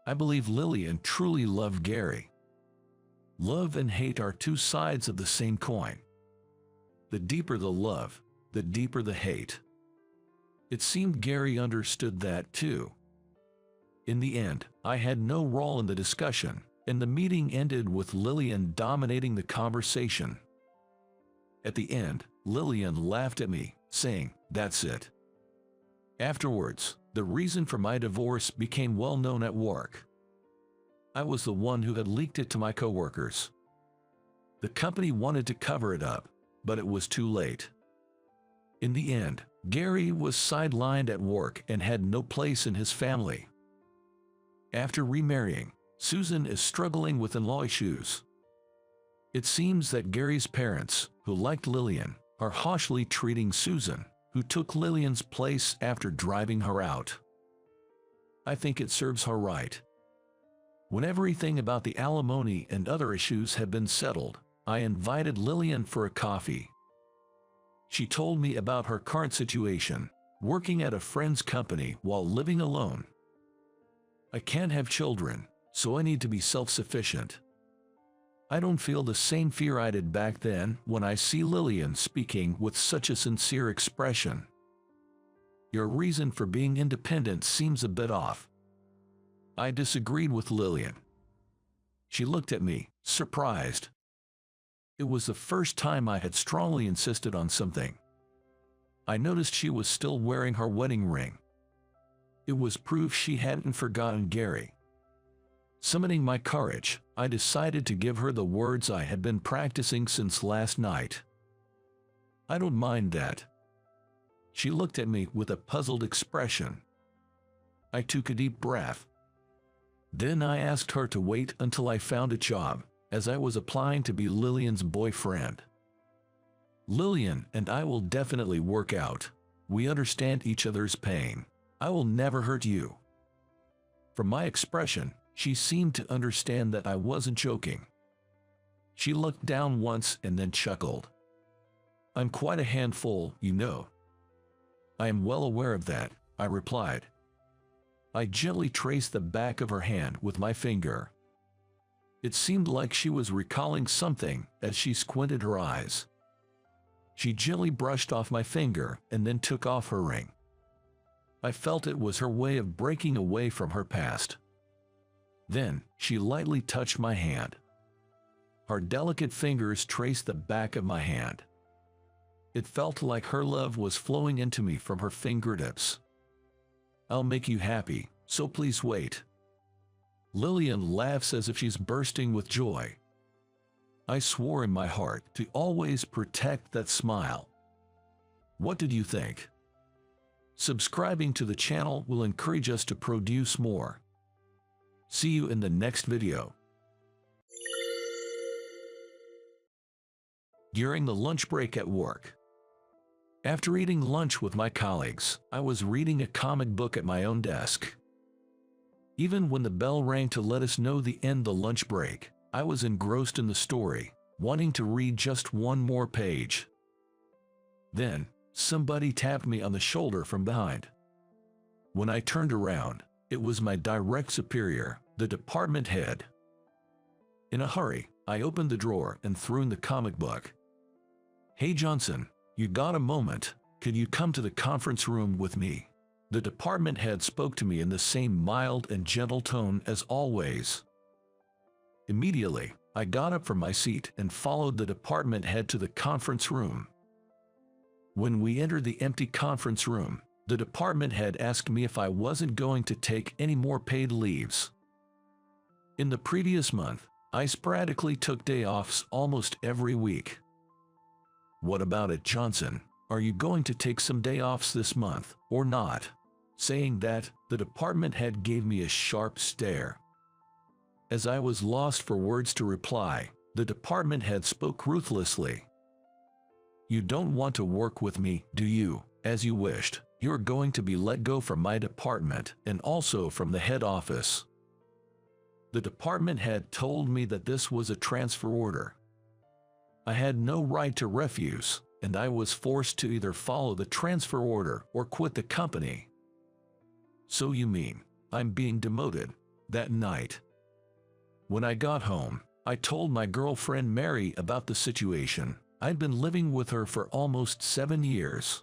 I believe Lillian truly loved Gary. Love and hate are two sides of the same coin. The deeper the love, the deeper the hate. It seemed Gary understood that too. In the end, I had no role in the discussion, and the meeting ended with Lillian dominating the conversation. At the end, Lillian laughed at me, saying, "That's it." Afterwards, the reason for my divorce became well known at work. I was the one who had leaked it to my coworkers. The company wanted to cover it up, but it was too late. In the end, Gary was sidelined at work and had no place in his family. After remarrying, Susan is struggling with in-law issues. It seems that Gary's parents, who liked Lillian, are harshly treating Susan, who took Lillian's place after driving her out. I think it serves her right. When everything about the alimony and other issues had been settled, I invited Lillian for a coffee. She told me about her current situation, working at a friend's company while living alone. I can't have children, so I need to be self-sufficient. I don't feel the same fear I did back then when I see Lillian speaking with such a sincere expression. Your reason for being independent seems a bit off. I disagreed with Lillian. She looked at me, surprised. It was the first time I had strongly insisted on something. I noticed she was still wearing her wedding ring. It was proof she hadn't forgotten Gary. Summoning my courage, I decided to give her the words I had been practicing since last night. I don't mind that. She looked at me with a puzzled expression. I took a deep breath. Then I asked her to wait until I found a job, as I was applying to be Lillian's boyfriend. Lillian and I will definitely work out. We understand each other's pain. I will never hurt you. From my expression, she seemed to understand that I wasn't joking. She looked down once and then chuckled. I'm quite a handful, you know. I am well aware of that, I replied. I gently traced the back of her hand with my finger. It seemed like she was recalling something as she squinted her eyes. She gently brushed off my finger and then took off her ring. I felt it was her way of breaking away from her past. Then, she lightly touched my hand. Her delicate fingers traced the back of my hand. It felt like her love was flowing into me from her fingertips. I'll make you happy, so please wait. Lillian laughs as if she's bursting with joy. I swore in my heart to always protect that smile. What did you think? Subscribing to the channel will encourage us to produce more. See you in the next video. During the lunch break at work. After eating lunch with my colleagues, I was reading a comic book at my own desk. Even when the bell rang to let us know the end of the lunch break, I was engrossed in the story, wanting to read just one more page. Then, somebody tapped me on the shoulder from behind. When I turned around, it was my direct superior, the department head. In a hurry, I opened the drawer and threw in the comic book. Hey Johnson, you got a moment? Could you come to the conference room with me? The department head spoke to me in the same mild and gentle tone as always. Immediately, I got up from my seat and followed the department head to the conference room. When we entered the empty conference room, the department head asked me if I wasn't going to take any more paid leaves. In the previous month, I sporadically took day offs almost every week. What about it, Johnson? Are you going to take some day offs this month, or not? Saying that, the department head gave me a sharp stare. As I was lost for words to reply, the department head spoke ruthlessly. You don't want to work with me, do you? As you wished, you're going to be let go from my department and also from the head office. The department head told me that this was a transfer order. I had no right to refuse, and I was forced to either follow the transfer order or quit the company. So you mean, I'm being demoted? That night, when I got home, I told my girlfriend Mary about the situation. I'd been living with her for almost 7 years.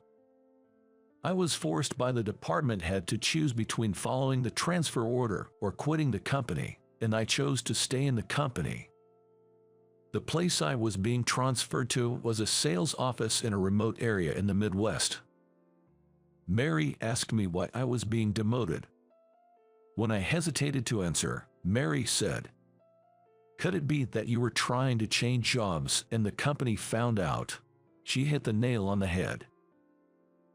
I was forced by the department head to choose between following the transfer order or quitting the company, and I chose to stay in the company. The place I was being transferred to was a sales office in a remote area in the Midwest. Mary asked me why I was being demoted. When I hesitated to answer, Mary said, "Could it be that you were trying to change jobs and the company found out?" She hit the nail on the head.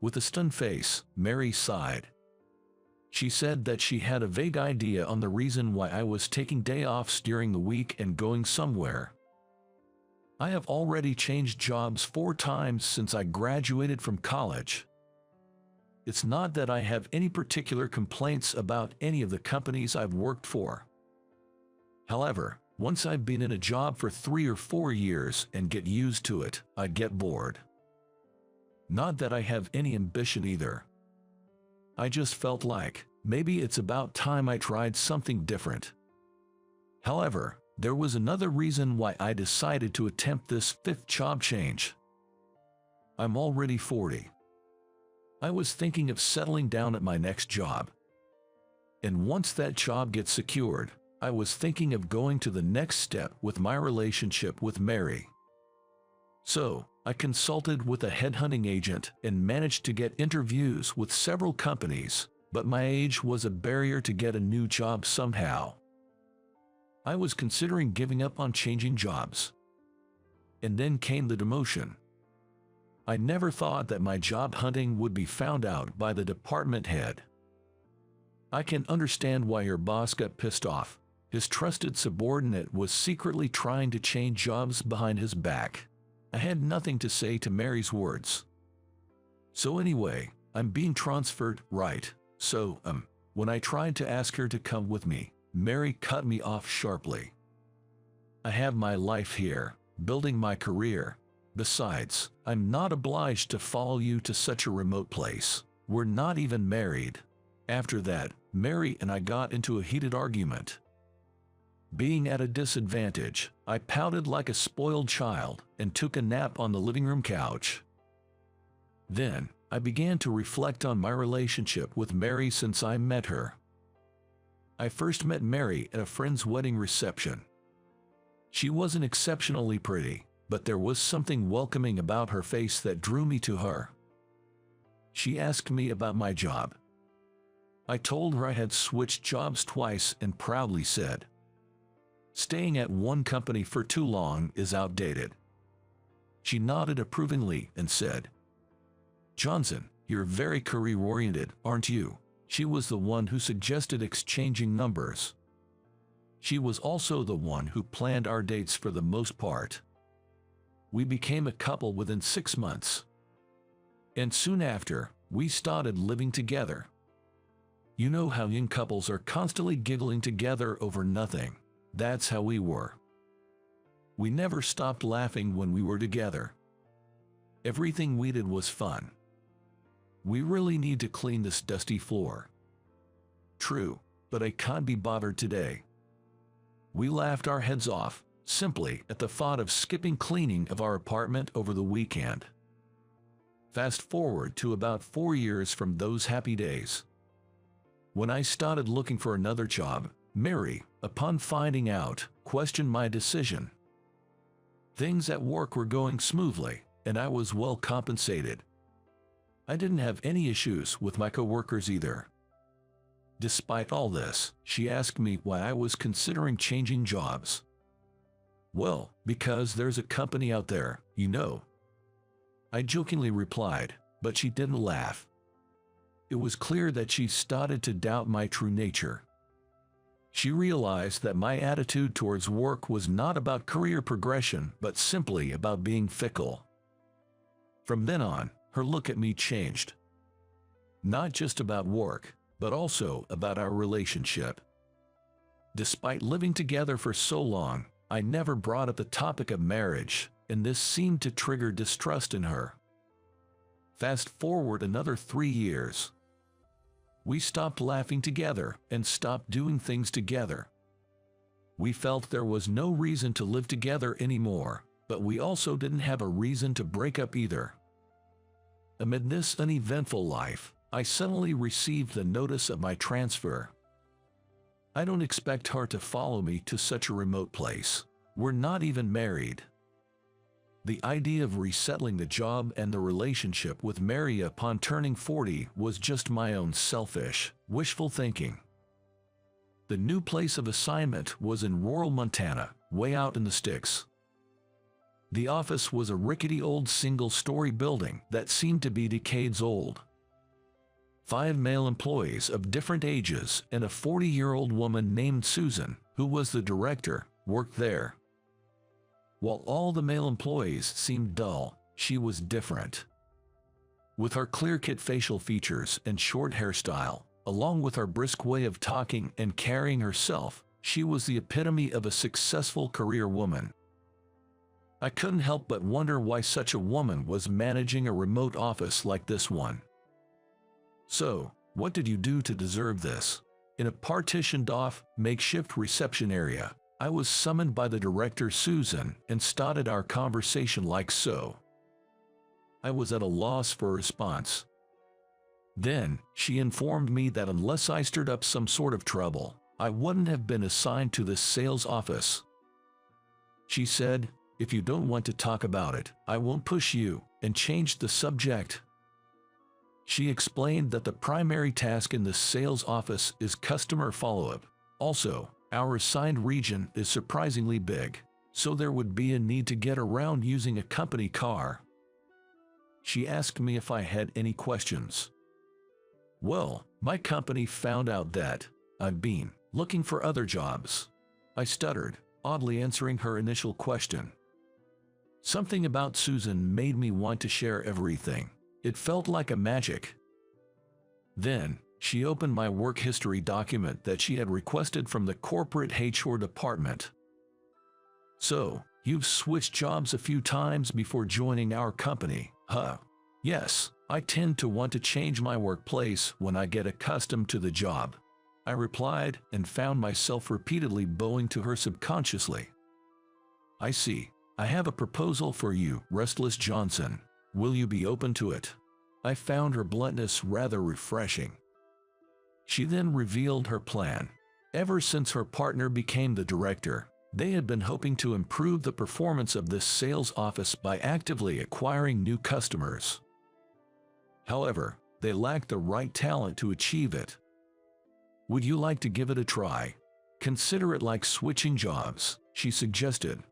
With a stunned face, Mary sighed. She said that she had a vague idea on the reason why I was taking day offs during the week and going somewhere. I have already changed jobs 4 times since I graduated from college. It's not that I have any particular complaints about any of the companies I've worked for. However, once I've been in a job for 3 or 4 years and get used to it, I get bored. Not that I have any ambition either. I just felt like, maybe it's about time I tried something different. However, there was another reason why I decided to attempt this 5th job change. I'm already 40. I was thinking of settling down at my next job. And once that job gets secured, I was thinking of going to the next step with my relationship with Mary. So, I consulted with a headhunting agent and managed to get interviews with several companies, but my age was a barrier to get a new job somehow. I was considering giving up on changing jobs. And then came the demotion. I never thought that my job hunting would be found out by the department head. I can understand why your boss got pissed off. His trusted subordinate was secretly trying to change jobs behind his back. I had nothing to say to Mary's words. So anyway, I'm being transferred, right? So, when I tried to ask her to come with me, Mary cut me off sharply. I have my life here, building my career. Besides, I'm not obliged to follow you to such a remote place. We're not even married. After that, Mary and I got into a heated argument. Being at a disadvantage, I pouted like a spoiled child and took a nap on the living room couch. Then, I began to reflect on my relationship with Mary since I met her. I first met Mary at a friend's wedding reception. She wasn't exceptionally pretty, but there was something welcoming about her face that drew me to her. She asked me about my job. I told her I had switched jobs twice and proudly said, "Staying at one company for too long is outdated." She nodded approvingly and said, "Johnson, you're very career-oriented, aren't you?" She was the one who suggested exchanging numbers. She was also the one who planned our dates for the most part. We became a couple within 6 months. And soon after, we started living together. You know how young couples are constantly giggling together over nothing. That's how we were. We never stopped laughing when we were together. Everything we did was fun. We really need to clean this dusty floor. True, but I can't be bothered today. We laughed our heads off, simply at the thought of skipping cleaning of our apartment over the weekend. Fast forward to about 4 years from those happy days. When I started looking for another job, Mary, upon finding out, questioned my decision. Things at work were going smoothly, and I was well compensated. I didn't have any issues with my coworkers either. Despite all this, she asked me why I was considering changing jobs. Well, because there's a company out there, you know. I jokingly replied, but she didn't laugh. It was clear that she started to doubt my true nature. She realized that my attitude towards work was not about career progression, but simply about being fickle. From then on, her look at me changed. Not just about work, but also about our relationship. Despite living together for so long, I never brought up the topic of marriage, and this seemed to trigger distrust in her. Fast forward another 3 years. We stopped laughing together and stopped doing things together. We felt there was no reason to live together anymore, but we also didn't have a reason to break up either. Amid this uneventful life, I suddenly received the notice of my transfer. I don't expect her to follow me to such a remote place. We're not even married. The idea of resettling the job and the relationship with Mary upon turning 40 was just my own selfish, wishful thinking. The new place of assignment was in rural Montana, way out in the sticks. The office was a rickety old single-story building that seemed to be decades old. 5 male employees of different ages and a 40-year-old woman named Susan, who was the director, worked there. While all the male employees seemed dull, she was different. With her clear-cut facial features and short hairstyle, along with her brisk way of talking and carrying herself, she was the epitome of a successful career woman. I couldn't help but wonder why such a woman was managing a remote office like this one. So, what did you do to deserve this? In a partitioned-off, makeshift reception area, I was summoned by the director Susan and started our conversation like so. I was at a loss for a response. Then, she informed me that unless I stirred up some sort of trouble, I wouldn't have been assigned to this sales office. She said, "If you don't want to talk about it, I won't push you," and changed the subject. She explained that the primary task in the sales office is customer follow-up. Also, our assigned region is surprisingly big, so there would be a need to get around using a company car. She asked me if I had any questions. Well, my company found out that I've been looking for other jobs. I stuttered, oddly answering her initial question. Something about Susan made me want to share everything. It felt like a magic. Then, she opened my work history document that she had requested from the corporate HR department. "So, you've switched jobs a few times before joining our company, huh?" "Yes, I tend to want to change my workplace when I get accustomed to the job," I replied, and found myself repeatedly bowing to her subconsciously. "I see. I have a proposal for you, Restless Johnson. Will you be open to it?" I found her bluntness rather refreshing. She then revealed her plan. Ever since her partner became the director, they had been hoping to improve the performance of this sales office by actively acquiring new customers. However, they lacked the right talent to achieve it. "Would you like to give it a try? Consider it like switching jobs," she suggested.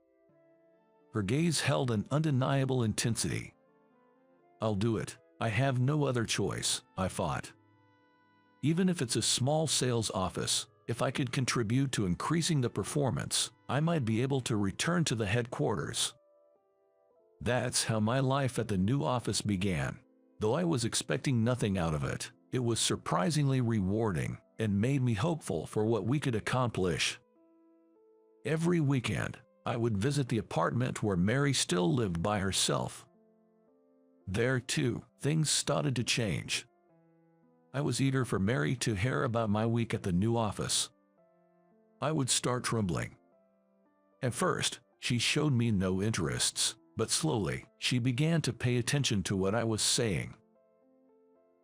Her gaze held an undeniable intensity. "I'll do it. I have no other choice," I thought. Even if it's a small sales office, if I could contribute to increasing the performance, I might be able to return to the headquarters. That's how my life at the new office began. Though I was expecting nothing out of it, it was surprisingly rewarding and made me hopeful for what we could accomplish. Every weekend, I would visit the apartment where Mary still lived by herself. There, too, things started to change. I was eager for Mary to hear about my week at the new office. I would start trembling. At first, she showed me no interests, But slowly, she began to pay attention to what I was saying.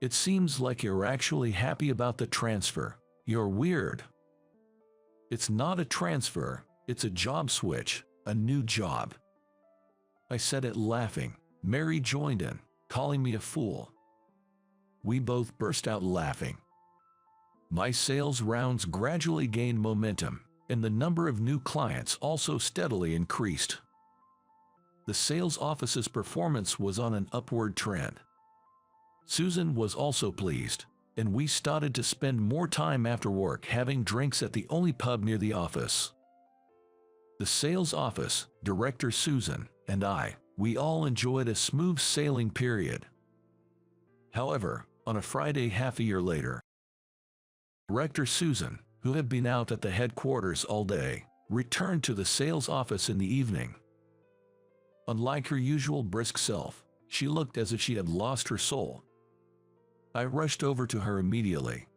"It seems like you're actually happy about the transfer. You're weird." "It's not a transfer, it's a job switch, a new job." I said it laughing. Mary joined in, calling me a fool. We both burst out laughing. My sales rounds gradually gained momentum, and the number of new clients also steadily increased. The sales office's performance was on an upward trend. Susan was also pleased, and we started to spend more time after work having drinks at the only pub near the office. The sales office, Director Susan, and we all enjoyed a smooth sailing period. However, on a Friday half a year later, Director Susan, who had been out at the headquarters all day, returned to the sales office in the evening. Unlike her usual brisk self, she looked as if she had lost her soul. I rushed over to her immediately.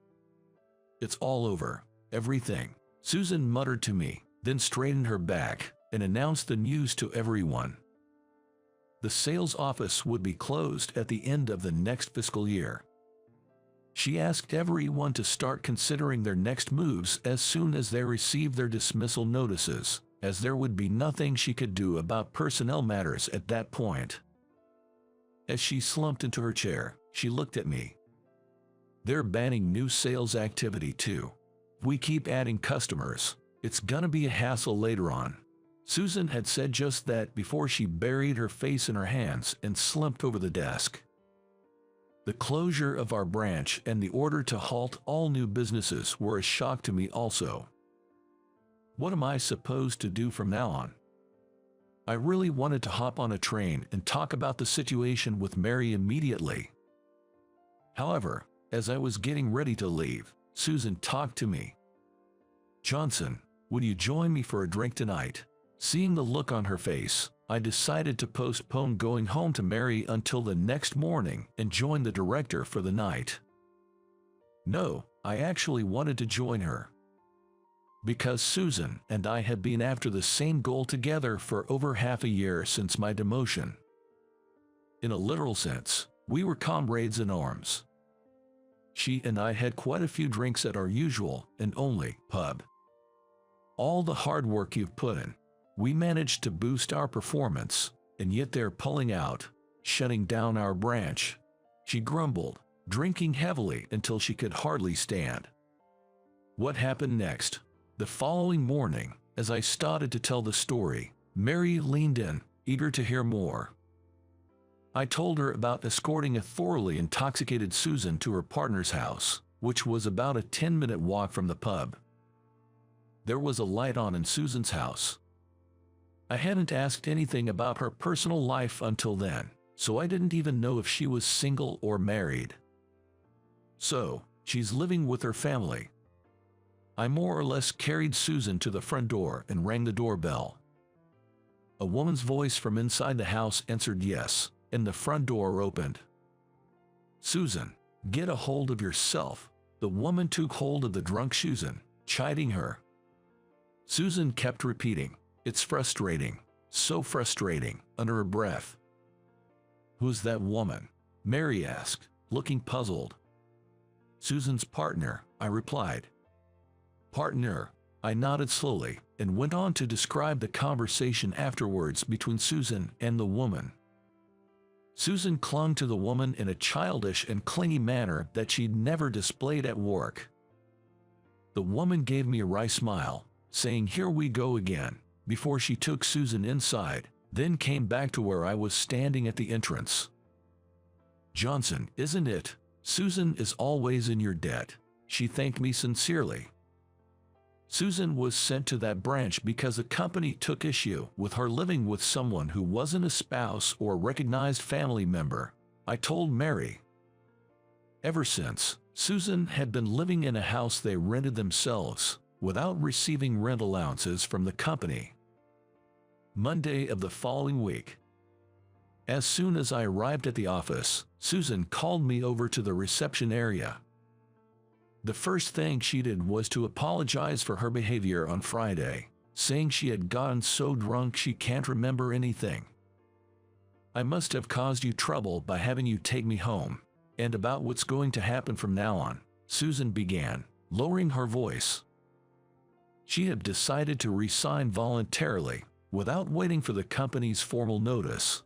"It's all over, everything," Susan muttered to me, then straightened her back and announced the news to everyone. The sales office would be closed at the end of the next fiscal year. She asked everyone to start considering their next moves as soon as they received their dismissal notices, as there would be nothing she could do about personnel matters at that point. As she slumped into her chair, she looked at me. "They're banning new sales activity too. If we keep adding customers, it's gonna be a hassle later on." Susan had said just that before she buried her face in her hands and slumped over the desk. The closure of our branch and the order to halt all new businesses were a shock to me also. What am I supposed to do from now on? I really wanted to hop on a train and talk about the situation with Mary immediately. However, as I was getting ready to leave, Susan talked to me. "Johnson, would you join me for a drink tonight?" Seeing the look on her face, I decided to postpone going home to Mary until the next morning and join the director for the night. No, I actually wanted to join her. Because Susan and I had been after the same goal together for over half a year since my demotion. In a literal sense, we were comrades in arms. She and I had quite a few drinks at our usual and only pub. "All the hard work you've put in. We managed to boost our performance, and yet they're pulling out, shutting down our branch," she grumbled, drinking heavily until she could hardly stand. What happened next? The following morning, as I started to tell the story, Mary leaned in, eager to hear more. I told her about escorting a thoroughly intoxicated Susan to her partner's house, which was about a 10-minute walk from the pub. There was a light on in Susan's house. I hadn't asked anything about her personal life until then, so I didn't even know if she was single or married. "So, she's living with her family." I more or less carried Susan to the front door and rang the doorbell. A woman's voice from inside the house answered yes, and the front door opened. "Susan, get a hold of yourself." The woman took hold of the drunk Susan, chiding her. Susan kept repeating, "It's frustrating, so frustrating," under her breath. "Who's that woman?" Mary asked, looking puzzled. "Susan's partner," I replied. "Partner?" I nodded slowly and went on to describe the conversation afterwards between Susan and the woman. Susan clung to the woman in a childish and clingy manner that she'd never displayed at work. The woman gave me a wry smile, saying, "Here we go again," before she took Susan inside, then came back to where I was standing at the entrance. "Johnson, isn't it? Susan is always in your debt," she thanked me sincerely. Susan was sent to that branch because the company took issue with her living with someone who wasn't a spouse or recognized family member, I told Mary. Ever since, Susan had been living in a house they rented themselves, without receiving rent allowances from the company. Monday of the following week. As soon as I arrived at the office, Susan called me over to the reception area. The first thing she did was to apologize for her behavior on Friday, saying she had gotten so drunk she can't remember anything. I must have caused you trouble by having you take me home. And about what's going to happen from now on, Susan began, lowering her voice. She had decided to resign voluntarily, without waiting for the company's formal notice.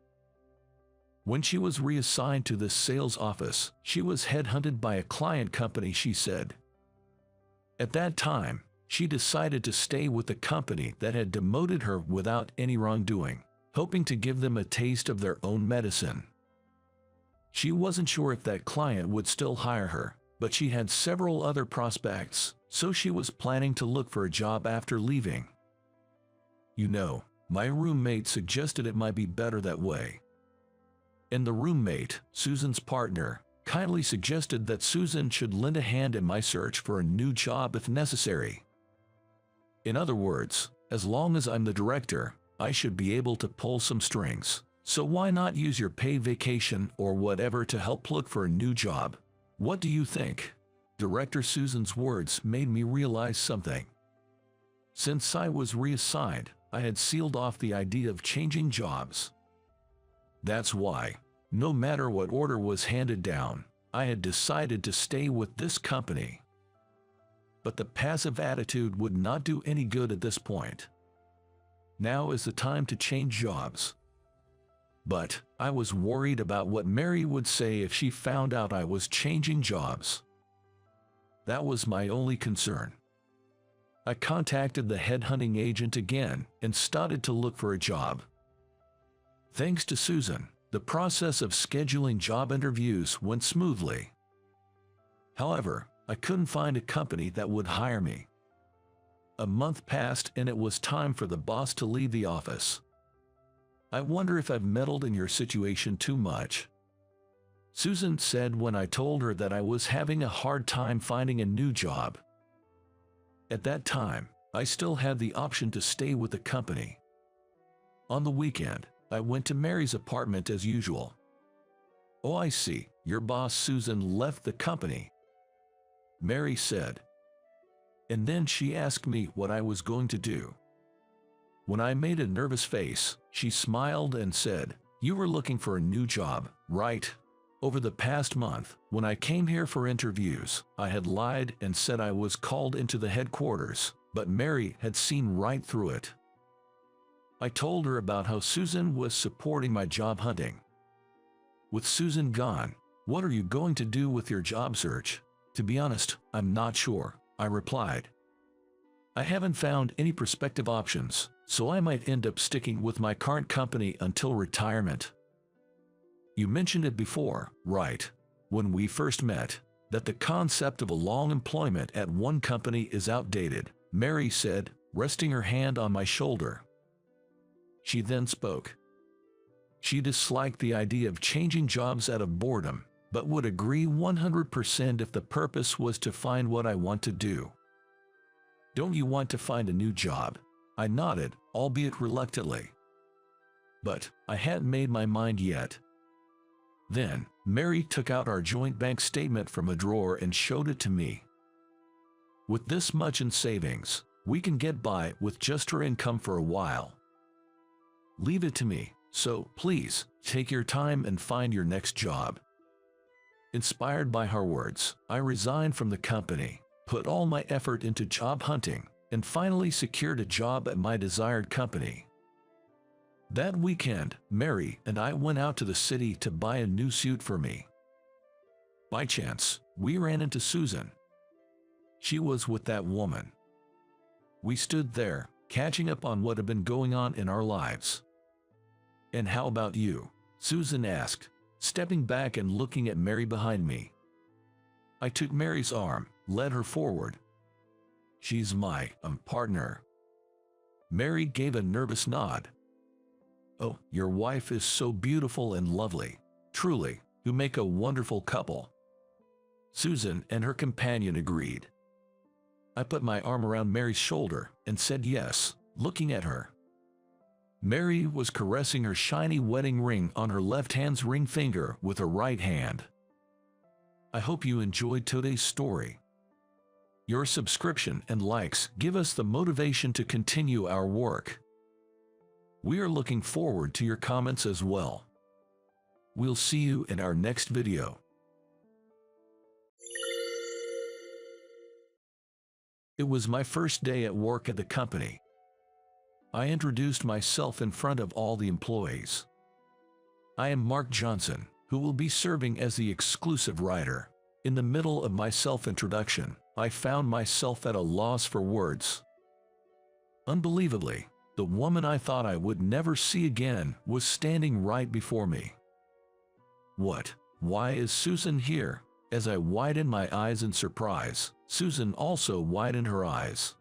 When she was reassigned to this sales office, she was headhunted by a client company, she said. At that time, she decided to stay with the company that had demoted her without any wrongdoing, hoping to give them a taste of their own medicine. She wasn't sure if that client would still hire her, but she had several other prospects, so she was planning to look for a job after leaving. You know, my roommate suggested it might be better that way. And the roommate, Susan's partner, kindly suggested that Susan should lend a hand in my search for a new job if necessary. In other words, as long as I'm the director, I should be able to pull some strings. So why not use your paid vacation or whatever to help look for a new job? What do you think? Director Susan's words made me realize something. Since I was reassigned, I had sealed off the idea of changing jobs. That's why, no matter what order was handed down, I had decided to stay with this company. But the passive attitude would not do any good at this point. Now is the time to change jobs. But I was worried about what Mary would say if she found out I was changing jobs. That was my only concern. I contacted the headhunting agent again and started to look for a job. Thanks to Susan, the process of scheduling job interviews went smoothly. However, I couldn't find a company that would hire me. A month passed and it was time for the boss to leave the office. I wonder if I've meddled in your situation too much. Susan said when I told her that I was having a hard time finding a new job. At that time, I still had the option to stay with the company. On the weekend, I went to Mary's apartment as usual. Oh, I see, your boss Susan left the company, Mary said. And then she asked me what I was going to do. When I made a nervous face, she smiled and said, "You were looking for a new job, right?" Over the past month, when I came here for interviews, I had lied and said I was called into the headquarters, but Mary had seen right through it. I told her about how Susan was supporting my job hunting. With Susan gone, what are you going to do with your job search? To be honest, I'm not sure, I replied. I haven't found any prospective options, so I might end up sticking with my current company until retirement. You mentioned it before, right? When we first met, that the concept of a long employment at one company is outdated, Mary said, resting her hand on my shoulder. She then spoke. She disliked the idea of changing jobs out of boredom, but would agree 100% if the purpose was to find what I want to do. Don't you want to find a new job? I nodded, albeit reluctantly. But I hadn't made my mind yet. Then, Mary took out our joint bank statement from a drawer and showed it to me. With this much in savings, we can get by with just her income for a while. Leave it to me, so please, take your time and find your next job. Inspired by her words, I resigned from the company, put all my effort into job hunting, and finally secured a job at my desired company. That weekend, Mary and I went out to the city to buy a new suit for me. By chance, we ran into Susan. She was with that woman. We stood there, catching up on what had been going on in our lives. "And how about you?" Susan asked, stepping back and looking at Mary behind me. I took Mary's arm, led her forward. "She's my partner." Mary gave a nervous nod. "Oh, your wife is so beautiful and lovely. Truly, you make a wonderful couple." Susan and her companion agreed. I put my arm around Mary's shoulder and said yes, looking at her. Mary was caressing her shiny wedding ring on her left hand's ring finger with her right hand. I hope you enjoyed today's story. Your subscription and likes give us the motivation to continue our work. We are looking forward to your comments as well. We'll see you in our next video. It was my first day at work at the company. I introduced myself in front of all the employees. I am Mark Johnson, who will be serving as the exclusive writer. In the middle of my self-introduction, I found myself at a loss for words. Unbelievably, the woman I thought I would never see again was standing right before me. What? Why is Susan here? As I widened my eyes in surprise, Susan also widened her eyes.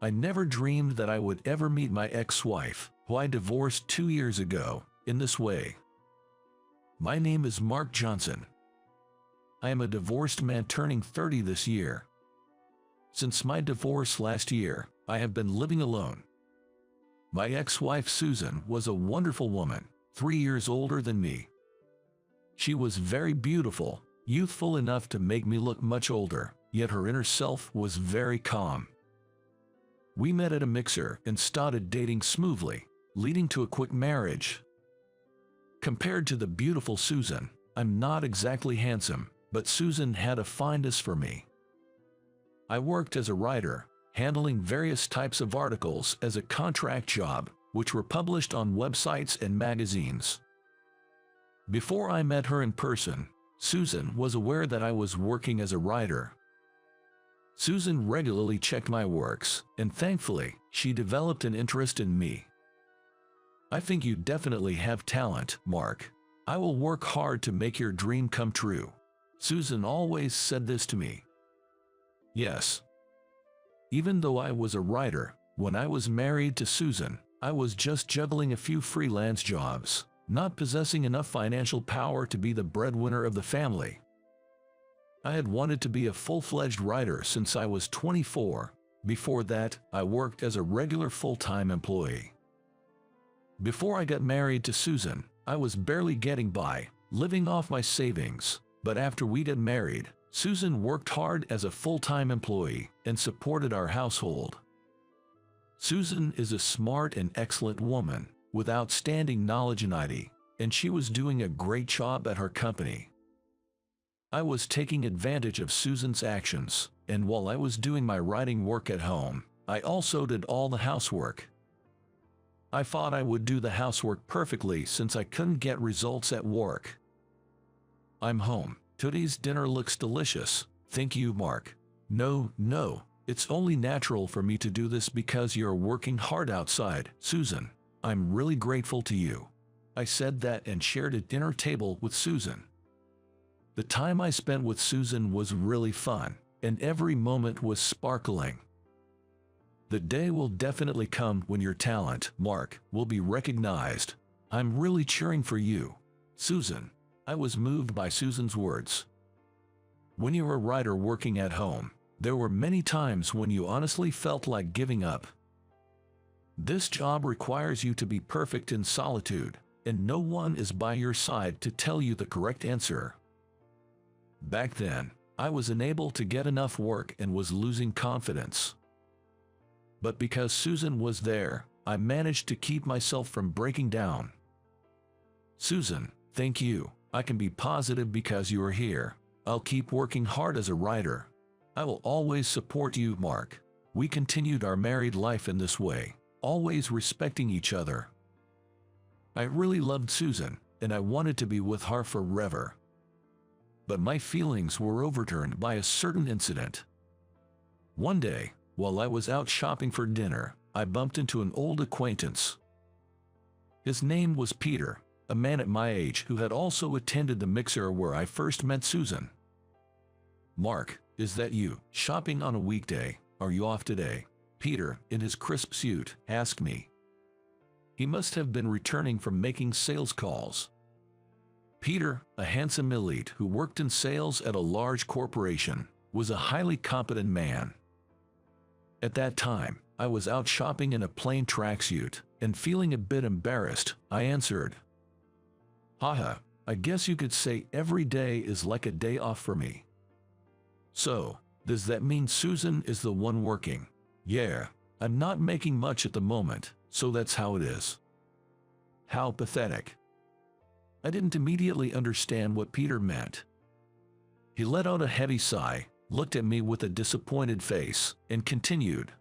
I never dreamed that I would ever meet my ex-wife, who I divorced 2 years ago, in this way. My name is Mark Johnson. I am a divorced man turning 30 this year. Since my divorce last year, I have been living alone. My ex-wife Susan was a wonderful woman, 3 years older than me. She was very beautiful, youthful enough to make me look much older, yet her inner self was very calm. We met at a mixer and started dating smoothly, leading to a quick marriage. Compared to the beautiful Susan, I'm not exactly handsome, but Susan had a fineness for me. I worked as a writer, handling various types of articles as a contract job, which were published on websites and magazines. Before I met her in person, Susan was aware that I was working as a writer. Susan regularly checked my works, and thankfully, she developed an interest in me. I think you definitely have talent, Mark. I will work hard to make your dream come true. Susan always said this to me. Yes. Even though I was a writer, when I was married to Susan, I was just juggling a few freelance jobs, not possessing enough financial power to be the breadwinner of the family. I had wanted to be a full-fledged writer since I was 24. Before that, I worked as a regular full-time employee. Before I got married to Susan, I was barely getting by, living off my savings. But after we got married, Susan worked hard as a full-time employee and supported our household. Susan is a smart and excellent woman with outstanding knowledge in IT, and she was doing a great job at her company. I was taking advantage of Susan's actions, and while I was doing my writing work at home, I also did all the housework. I thought I would do the housework perfectly since I couldn't get results at work. I'm home. Today's dinner looks delicious. Thank you, Mark. No, it's only natural for me to do this because you're working hard outside, Susan. I'm really grateful to you. I said that and shared a dinner table with Susan. The time I spent with Susan was really fun, and every moment was sparkling. The day will definitely come when your talent, Mark, will be recognized. I'm really cheering for you, Susan. I was moved by Susan's words. When you're a writer working at home, there were many times when you honestly felt like giving up. This job requires you to be perfect in solitude, and no one is by your side to tell you the correct answer. Back then, I was unable to get enough work and was losing confidence. But because Susan was there, I managed to keep myself from breaking down. Susan, thank you. I can be positive because you are here. I'll keep working hard as a writer. I will always support you, Mark. We continued our married life in this way, always respecting each other. I really loved Susan, and I wanted to be with her forever. But my feelings were overturned by a certain incident. One day, while I was out shopping for dinner, I bumped into an old acquaintance. His name was Peter, a man at my age who had also attended the mixer where I first met Susan. Mark, is that you, shopping on a weekday? Are you off today? Peter, in his crisp suit, asked me. He must have been returning from making sales calls. Peter, a handsome elite who worked in sales at a large corporation, was a highly competent man. At that time, I was out shopping in a plain tracksuit, and feeling a bit embarrassed, I answered, "Haha, I guess you could say every day is like a day off for me." So, does that mean Susan is the one working? Yeah, I'm not making much at the moment, so that's how it is. How pathetic. I didn't immediately understand what Peter meant. He let out a heavy sigh, looked at me with a disappointed face, and continued.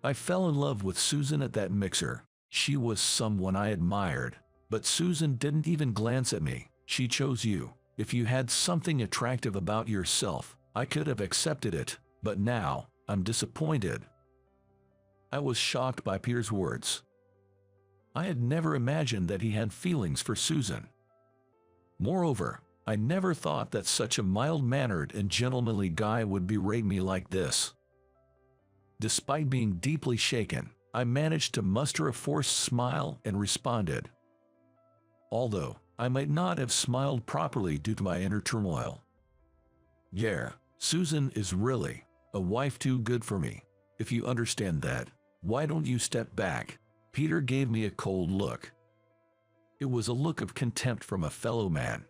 I fell in love with Susan at that mixer. She was someone I admired. But Susan didn't even glance at me. She chose you. If you had something attractive about yourself, I could have accepted it, but now, I'm disappointed. I was shocked by Peter's words. I had never imagined that he had feelings for Susan. Moreover, I never thought that such a mild-mannered and gentlemanly guy would berate me like this. Despite being deeply shaken, I managed to muster a forced smile and responded. Although, I might not have smiled properly due to my inner turmoil. Yeah, Susan is really a wife too good for me. If you understand that, why don't you step back? Peter gave me a cold look. It was a look of contempt from a fellow man.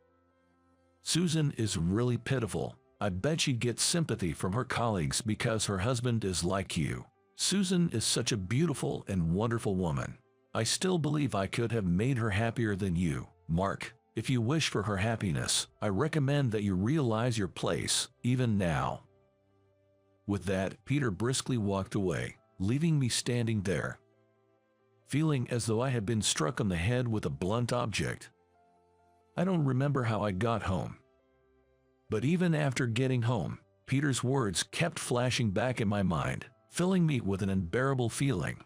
Susan is really pitiful. I bet she'd get sympathy from her colleagues because her husband is like you. Susan is such a beautiful and wonderful woman. I still believe I could have made her happier than you, Mark. If you wish for her happiness, I recommend that you realize your place, even now. With that, Peter briskly walked away, leaving me standing there, feeling as though I had been struck on the head with a blunt object. I don't remember how I got home. But even after getting home, Peter's words kept flashing back in my mind, filling me with an unbearable feeling.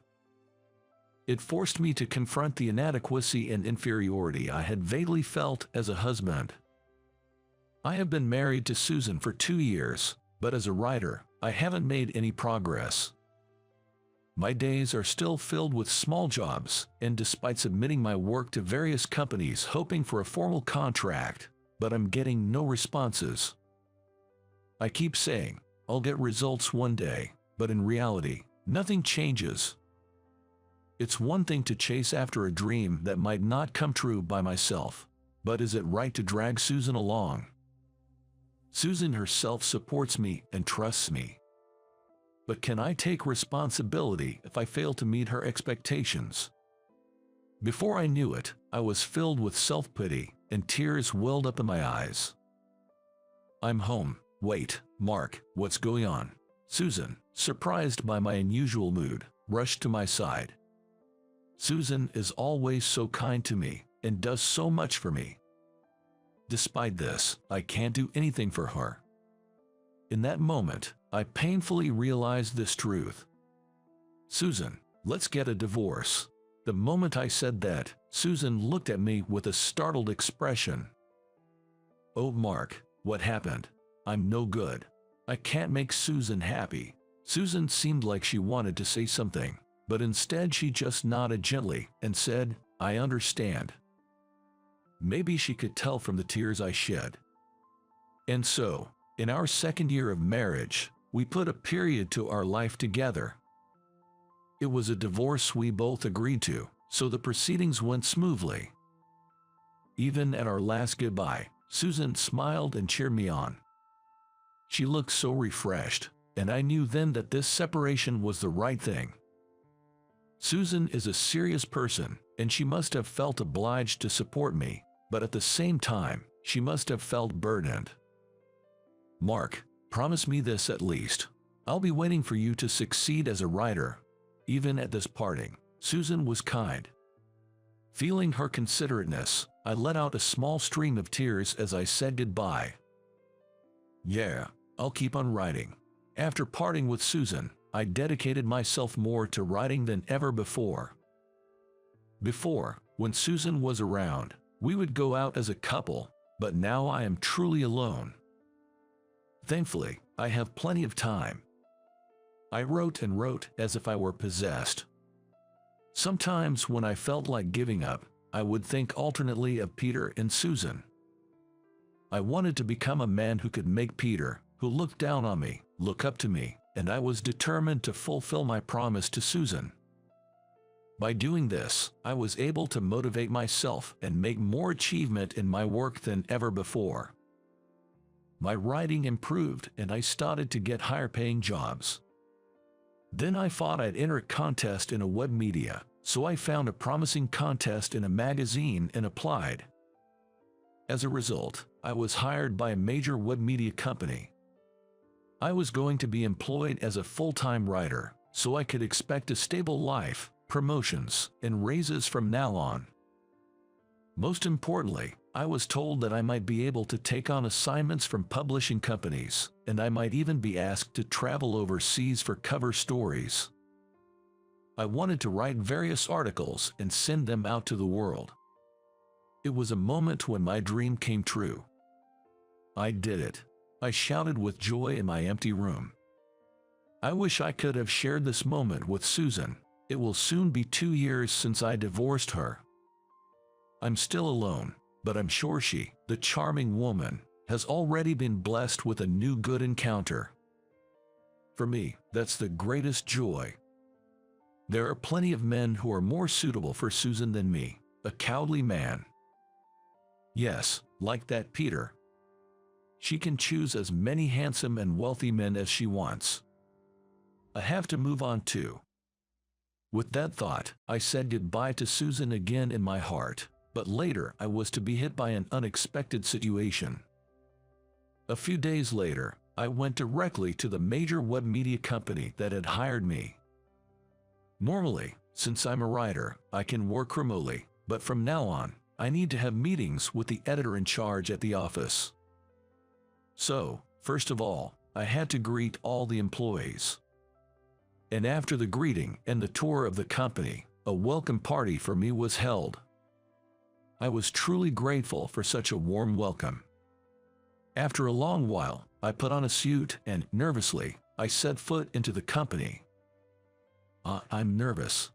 It forced me to confront the inadequacy and inferiority I had vaguely felt as a husband. I have been married to Susan for 2 years, but as a writer, I haven't made any progress. My days are still filled with small jobs, and despite submitting my work to various companies hoping for a formal contract, but I'm getting no responses. I keep saying, I'll get results one day, but in reality, nothing changes. It's one thing to chase after a dream that might not come true by myself, but is it right to drag Susan along? Susan herself supports me and trusts me. But can I take responsibility if I fail to meet her expectations? Before I knew it, I was filled with self-pity, and tears welled up in my eyes. I'm home. Wait, Mark, what's going on? Susan, surprised by my unusual mood, rushed to my side. Susan is always so kind to me, and does so much for me. Despite this, I can't do anything for her. In that moment, I painfully realized this truth. Susan, let's get a divorce. The moment I said that, Susan looked at me with a startled expression. Oh, Mark, what happened? I'm no good. I can't make Susan happy. Susan seemed like she wanted to say something, but instead she just nodded gently and said, I understand. Maybe she could tell from the tears I shed. And so, in our 2nd year of marriage, we put a period to our life together. It was a divorce we both agreed to, so the proceedings went smoothly. Even at our last goodbye, Susan smiled and cheered me on. She looked so refreshed, and I knew then that this separation was the right thing. Susan is a serious person, and she must have felt obliged to support me, but at the same time, she must have felt burdened. Mark, promise me this at least. I'll be waiting for you to succeed as a writer. Even at this parting, Susan was kind. Feeling her considerateness, I let out a small stream of tears as I said goodbye. Yeah, I'll keep on writing. After parting with Susan, I dedicated myself more to writing than ever before. Before, when Susan was around, we would go out as a couple, but now I am truly alone. Thankfully, I have plenty of time. I wrote and wrote as if I were possessed. Sometimes when I felt like giving up, I would think alternately of Peter and Susan. I wanted to become a man who could make Peter, who looked down on me, look up to me, and I was determined to fulfill my promise to Susan. By doing this, I was able to motivate myself and make more achievement in my work than ever before. My writing improved and I started to get higher-paying jobs. Then I thought I'd enter a contest in a web media, so I found a promising contest in a magazine and applied. As a result, I was hired by a major web media company. I was going to be employed as a full-time writer, so I could expect a stable life, promotions, and raises from now on. Most importantly, I was told that I might be able to take on assignments from publishing companies, and I might even be asked to travel overseas for cover stories. I wanted to write various articles and send them out to the world. It was a moment when my dream came true. I did it. I shouted with joy in my empty room. I wish I could have shared this moment with Susan. It will soon be 2 years since I divorced her. I'm still alone, but I'm sure she, the charming woman, has already been blessed with a new good encounter. For me, that's the greatest joy. There are plenty of men who are more suitable for Susan than me, a cowardly man. Yes, like that Peter. She can choose as many handsome and wealthy men as she wants. I have to move on too. With that thought, I said goodbye to Susan again in my heart, but later I was to be hit by an unexpected situation. A few days later, I went directly to the major web media company that had hired me. Normally, since I'm a writer, I can work remotely, but from now on, I need to have meetings with the editor in charge at the office. So, first of all, I had to greet all the employees. And after the greeting and the tour of the company, a welcome party for me was held. I was truly grateful for such a warm welcome. After a long while, I put on a suit and, nervously, I set foot into the company. I'm nervous.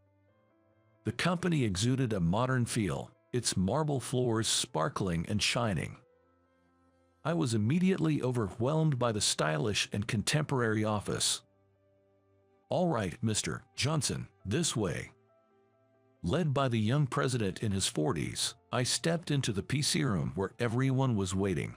The company exuded a modern feel, its marble floors sparkling and shining. I was immediately overwhelmed by the stylish and contemporary office. "All right, Mr. Johnson, this way." Led by the young president in his 40s, I stepped into the PC room where everyone was waiting.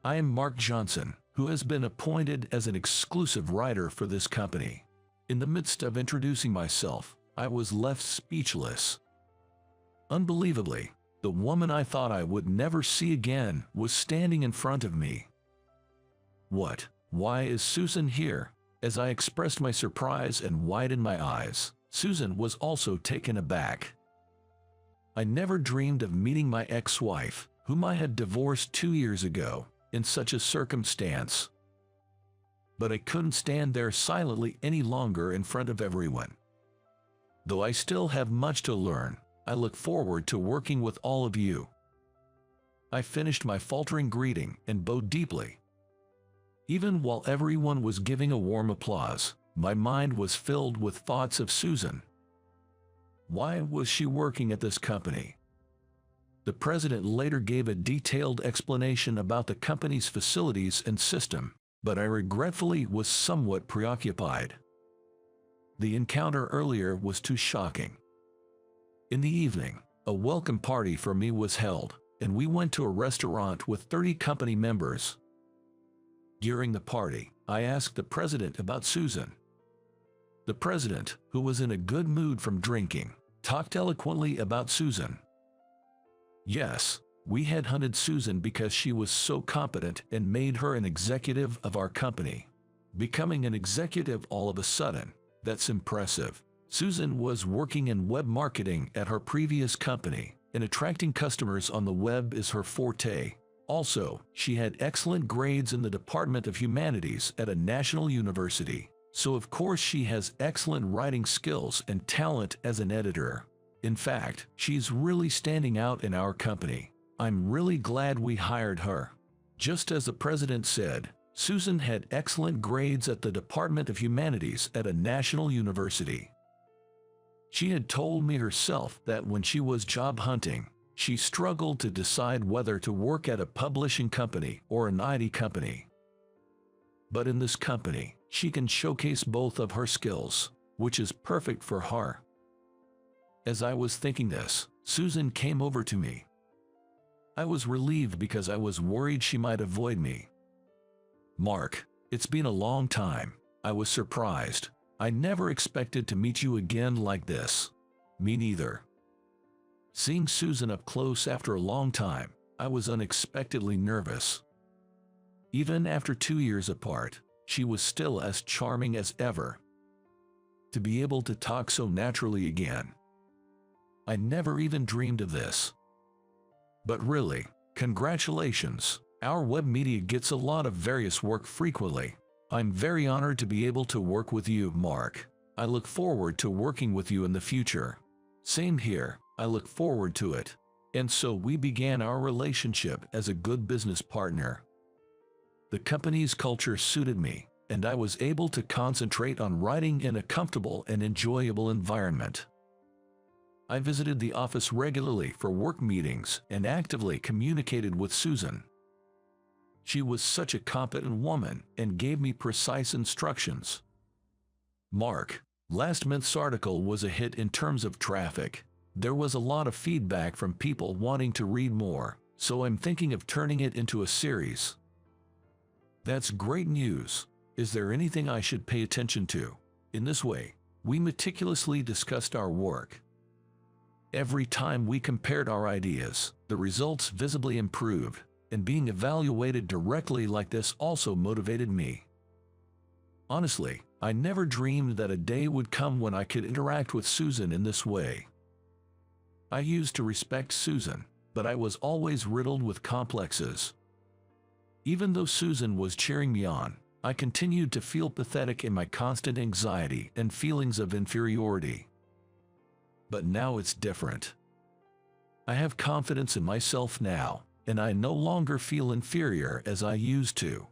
I am Mark Johnson, who has been appointed as an exclusive writer for this company. In the midst of introducing myself, I was left speechless. Unbelievably, the woman I thought I would never see again was standing in front of me. "What? Why is Susan here?" As I expressed my surprise and widened my eyes, Susan was also taken aback. I never dreamed of meeting my ex-wife, whom I had divorced 2 years ago, in such a circumstance. But I couldn't stand there silently any longer in front of everyone. Though I still have much to learn, I look forward to working with all of you. I finished my faltering greeting and bowed deeply. Even while everyone was giving a warm applause, my mind was filled with thoughts of Susan. Why was she working at this company? The president later gave a detailed explanation about the company's facilities and system, but I regretfully was somewhat preoccupied. The encounter earlier was too shocking. In the evening, a welcome party for me was held, and we went to a restaurant with 30 company members. During the party, I asked the president about Susan. The president, who was in a good mood from drinking, talked eloquently about Susan. Yes, we had hunted Susan because she was so competent and made her an executive of our company. Becoming an executive all of a sudden, that's impressive. Susan was working in web marketing at her previous company, and attracting customers on the web is her forte. Also, she had excellent grades in the Department of Humanities at a national university, so of course she has excellent writing skills and talent as an editor. In fact, she's really standing out in our company. I'm really glad we hired her. Just as the president said, Susan had excellent grades at the Department of Humanities at a national university. She had told me herself that when she was job hunting, she struggled to decide whether to work at a publishing company or an IT company. But in this company, she can showcase both of her skills, which is perfect for her. As I was thinking this, Susan came over to me. I was relieved because I was worried she might avoid me. "Mark, it's been a long time." I was surprised. "I never expected to meet you again like this." "Me neither." Seeing Susan up close after a long time, I was unexpectedly nervous. Even after 2 years apart, she was still as charming as ever. To be able to talk so naturally again. I never even dreamed of this. But really, congratulations. Our web media gets a lot of various work frequently. I'm very honored to be able to work with you, Mark. I look forward to working with you in the future. Same here, I look forward to it. And so we began our relationship as a good business partner. The company's culture suited me, and I was able to concentrate on writing in a comfortable and enjoyable environment. I visited the office regularly for work meetings and actively communicated with Susan. She was such a competent woman and gave me precise instructions. Mark, last month's article was a hit in terms of traffic. There was a lot of feedback from people wanting to read more, so I'm thinking of turning it into a series. That's great news. Is there anything I should pay attention to? In this way, we meticulously discussed our work. Every time we compared our ideas, the results visibly improved, and being evaluated directly like this also motivated me. Honestly, I never dreamed that a day would come when I could interact with Susan in this way. I used to respect Susan, but I was always riddled with complexes. Even though Susan was cheering me on, I continued to feel pathetic in my constant anxiety and feelings of inferiority. But now it's different. I have confidence in myself now, and I no longer feel inferior as I used to.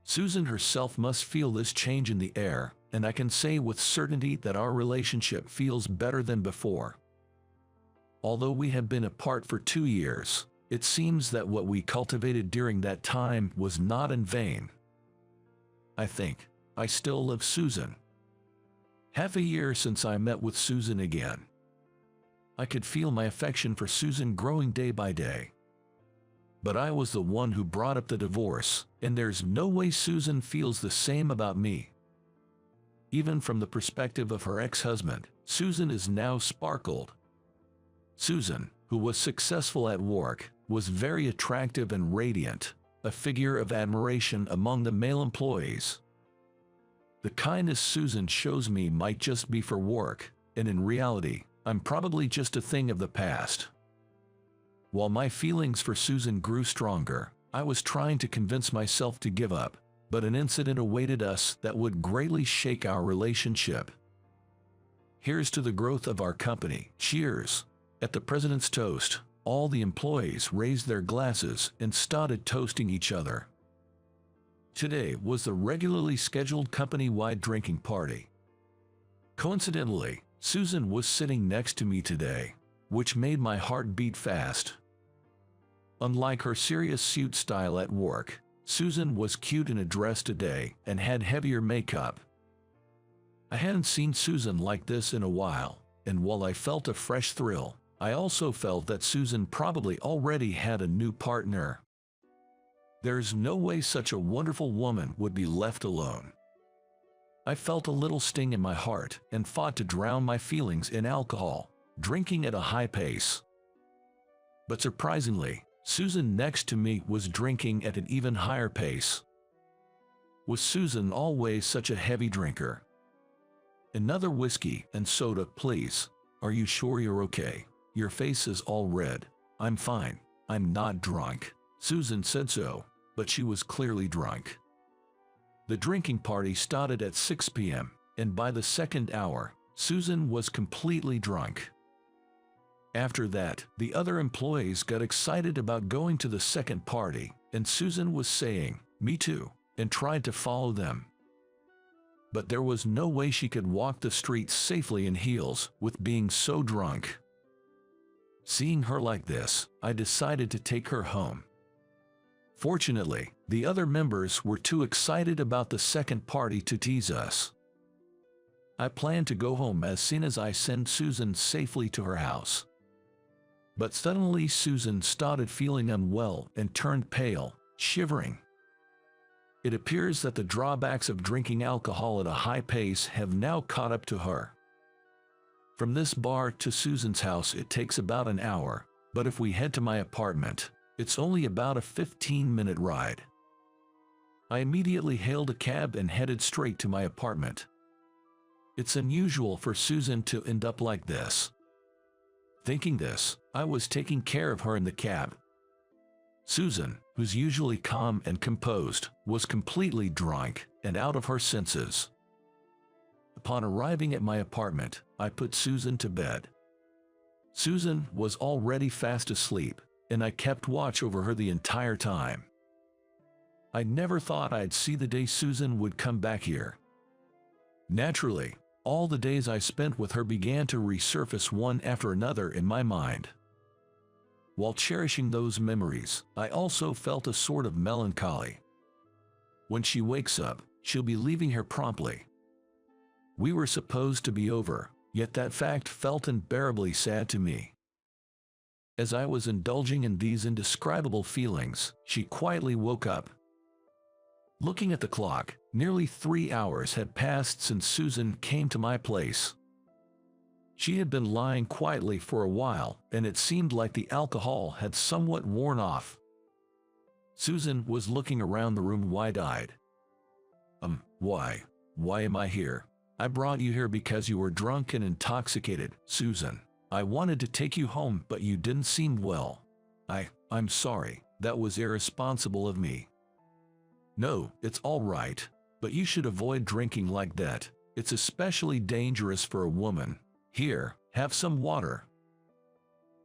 Susan herself must feel this change in the air, and I can say with certainty that our relationship feels better than before. Although we have been apart for 2 years, it seems that what we cultivated during that time was not in vain. I think I still love Susan. Half a year since I met with Susan again. I could feel my affection for Susan growing day by day. But I was the one who brought up the divorce, and there's no way Susan feels the same about me. Even from the perspective of her ex-husband, Susan is now sparkled. Susan, who was successful at work, was very attractive and radiant, a figure of admiration among the male employees. The kindness Susan shows me might just be for work, and in reality, I'm probably just a thing of the past. While my feelings for Susan grew stronger, I was trying to convince myself to give up, but an incident awaited us that would greatly shake our relationship. Here's to the growth of our company. Cheers! At the president's toast, all the employees raised their glasses and started toasting each other. Today was the regularly scheduled company-wide drinking party. Coincidentally, Susan was sitting next to me today, which made my heart beat fast. Unlike her serious suit style at work, Susan was cute in a dress today and had heavier makeup. I hadn't seen Susan like this in a while, and while I felt a fresh thrill, I also felt that Susan probably already had a new partner. There's no way such a wonderful woman would be left alone. I felt a little sting in my heart and fought to drown my feelings in alcohol, drinking at a high pace. But surprisingly, Susan next to me was drinking at an even higher pace. Was Susan always such a heavy drinker? Another whiskey and soda, please. Are you sure you're okay? Your face is all red. I'm fine. I'm not drunk. Susan said so, but she was clearly drunk. The drinking party started at 6 p.m., and by the second hour, Susan was completely drunk. After that, the other employees got excited about going to the second party, and Susan was saying, "Me too," and tried to follow them. But there was no way she could walk the streets safely in heels with being so drunk. Seeing her like this, I decided to take her home. Fortunately, the other members were too excited about the second party to tease us. I planned to go home as soon as I sent Susan safely to her house. But suddenly Susan started feeling unwell and turned pale, shivering. It appears that the drawbacks of drinking alcohol at a high pace have now caught up to her. From this bar to Susan's house it takes about an hour, but if we head to my apartment, it's only about a 15-minute ride. I immediately hailed a cab and headed straight to my apartment. It's unusual for Susan to end up like this. Thinking this, I was taking care of her in the cab. Susan, who's usually calm and composed, was completely drunk and out of her senses. Upon arriving at my apartment, I put Susan to bed. Susan was already fast asleep, and I kept watch over her the entire time. I never thought I'd see the day Susan would come back here. Naturally, all the days I spent with her began to resurface one after another in my mind. While cherishing those memories, I also felt a sort of melancholy. When she wakes up, she'll be leaving here promptly. We were supposed to be over, yet that fact felt unbearably sad to me. As I was indulging in these indescribable feelings, she quietly woke up. Looking at the clock, nearly 3 hours had passed since Susan came to my place. She had been lying quietly for a while, and it seemed like the alcohol had somewhat worn off. Susan was looking around the room wide-eyed. Why am I here? I brought you here because you were drunk and intoxicated, Susan. I wanted to take you home, but you didn't seem well. I'm sorry, that was irresponsible of me. No, it's all right, but you should avoid drinking like that. It's especially dangerous for a woman. Here, have some water.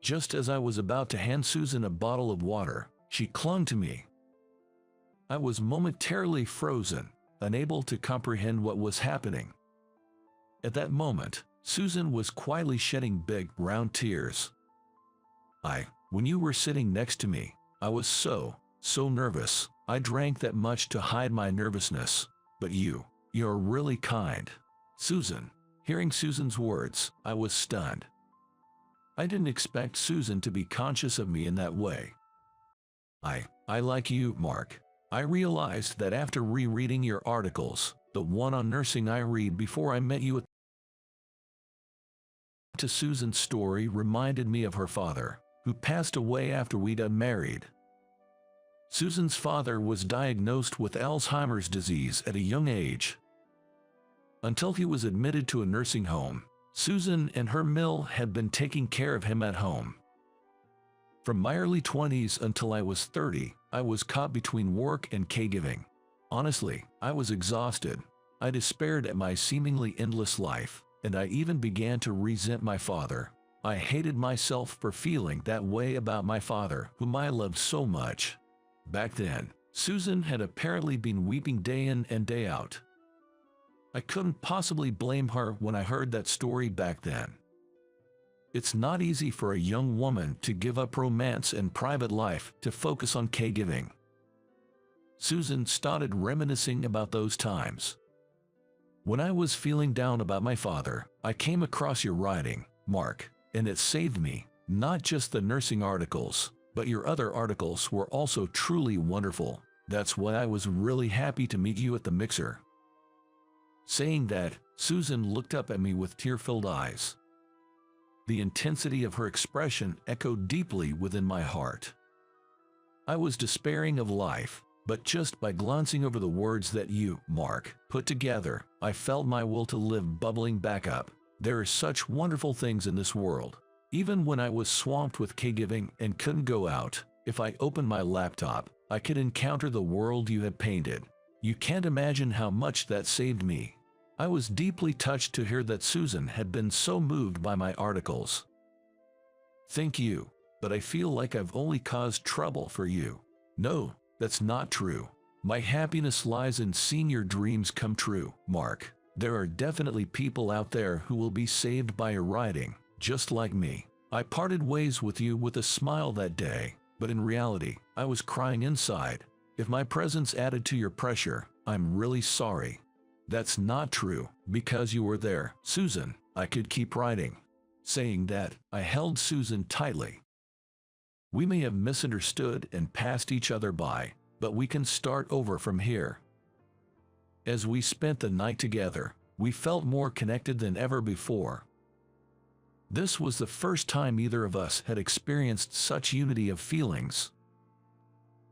Just as I was about to hand Susan a bottle of water, she clung to me. I was momentarily frozen, unable to comprehend what was happening. At that moment, Susan was quietly shedding big, round tears. When you were sitting next to me, I was so nervous. I drank that much to hide my nervousness, but you're really kind. Susan. Hearing Susan's words, I was stunned. I didn't expect Susan to be conscious of me in that way. I like you, Mark. I realized that after rereading your articles, the one on nursing I read before I met you to Susan's story reminded me of her father, who passed away after we'd married. Susan's father was diagnosed with Alzheimer's disease at a young age. Until he was admitted to a nursing home, Susan and her mill had been taking care of him at home. From my early 20s until I was 30, I was caught between work and caregiving. Honestly, I was exhausted. I despaired at my seemingly endless life, and I even began to resent my father. I hated myself for feeling that way about my father, whom I loved so much. Back then, Susan had apparently been weeping day in and day out. I couldn't possibly blame her when I heard that story back then. It's not easy for a young woman to give up romance and private life to focus on caregiving. Susan started reminiscing about those times. When I was feeling down about my father, I came across your writing, Mark, and it saved me. Not just the nursing articles, but your other articles were also truly wonderful. That's why I was really happy to meet you at the mixer. Saying that, Susan looked up at me with tear-filled eyes. The intensity of her expression echoed deeply within my heart. I was despairing of life, but just by glancing over the words that you, Mark, put together, I felt my will to live bubbling back up. There are such wonderful things in this world. Even when I was swamped with caregiving and couldn't go out, if I opened my laptop, I could encounter the world you had painted. You can't imagine how much that saved me. I was deeply touched to hear that Susan had been so moved by my articles. Thank you, but I feel like I've only caused trouble for you. No, that's not true. My happiness lies in seeing your dreams come true, Mark. There are definitely people out there who will be saved by your writing, just like me. I parted ways with you with a smile that day, but in reality, I was crying inside. If my presence added to your pressure, I'm really sorry. That's not true, because you were there, Susan. I could keep writing. Saying that, I held Susan tightly. We may have misunderstood and passed each other by, but we can start over from here. As we spent the night together, we felt more connected than ever before. This was the first time either of us had experienced such unity of feelings.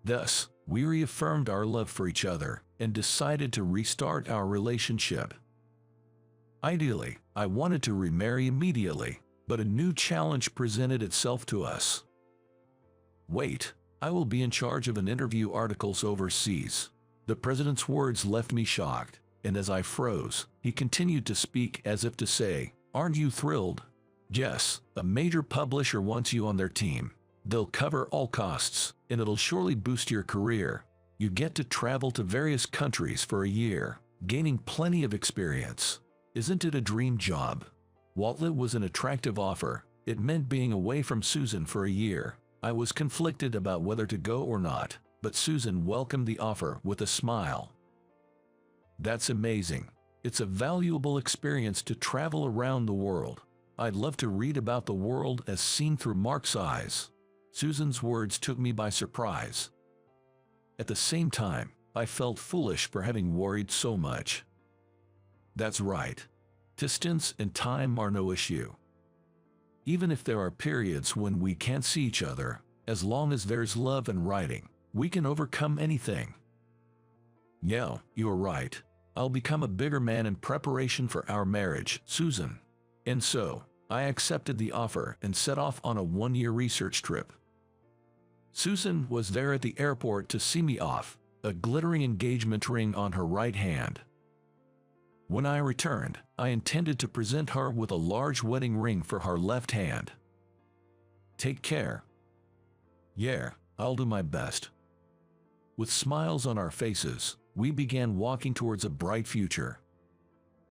Thus, we reaffirmed our love for each other and decided to restart our relationship. Ideally, I wanted to remarry immediately, but a new challenge presented itself to us. Wait, I will be in charge of an interview articles overseas. The president's words left me shocked, and as I froze, he continued to speak as if to say, "Aren't you thrilled? Yes, a major publisher wants you on their team. They'll cover all costs, and it'll surely boost your career. You get to travel to various countries for a year, gaining plenty of experience. Isn't it a dream job?" While it was an attractive offer, it meant being away from Susan for a year. I was conflicted about whether to go or not, but Susan welcomed the offer with a smile. "That's amazing. It's a valuable experience to travel around the world. I'd love to read about the world as seen through Mark's eyes." Susan's words took me by surprise. At the same time, I felt foolish for having worried so much. That's right. Distance and time are no issue. Even if there are periods when we can't see each other, as long as there's love and writing, we can overcome anything. Yeah, you're right. I'll become a bigger man in preparation for our marriage, Susan. And so, I accepted the offer and set off on a one-year research trip. Susan was there at the airport to see me off, a glittering engagement ring on her right hand. When I returned, I intended to present her with a large wedding ring for her left hand. "Take care." "Yeah, I'll do my best." With smiles on our faces, we began walking towards a bright future.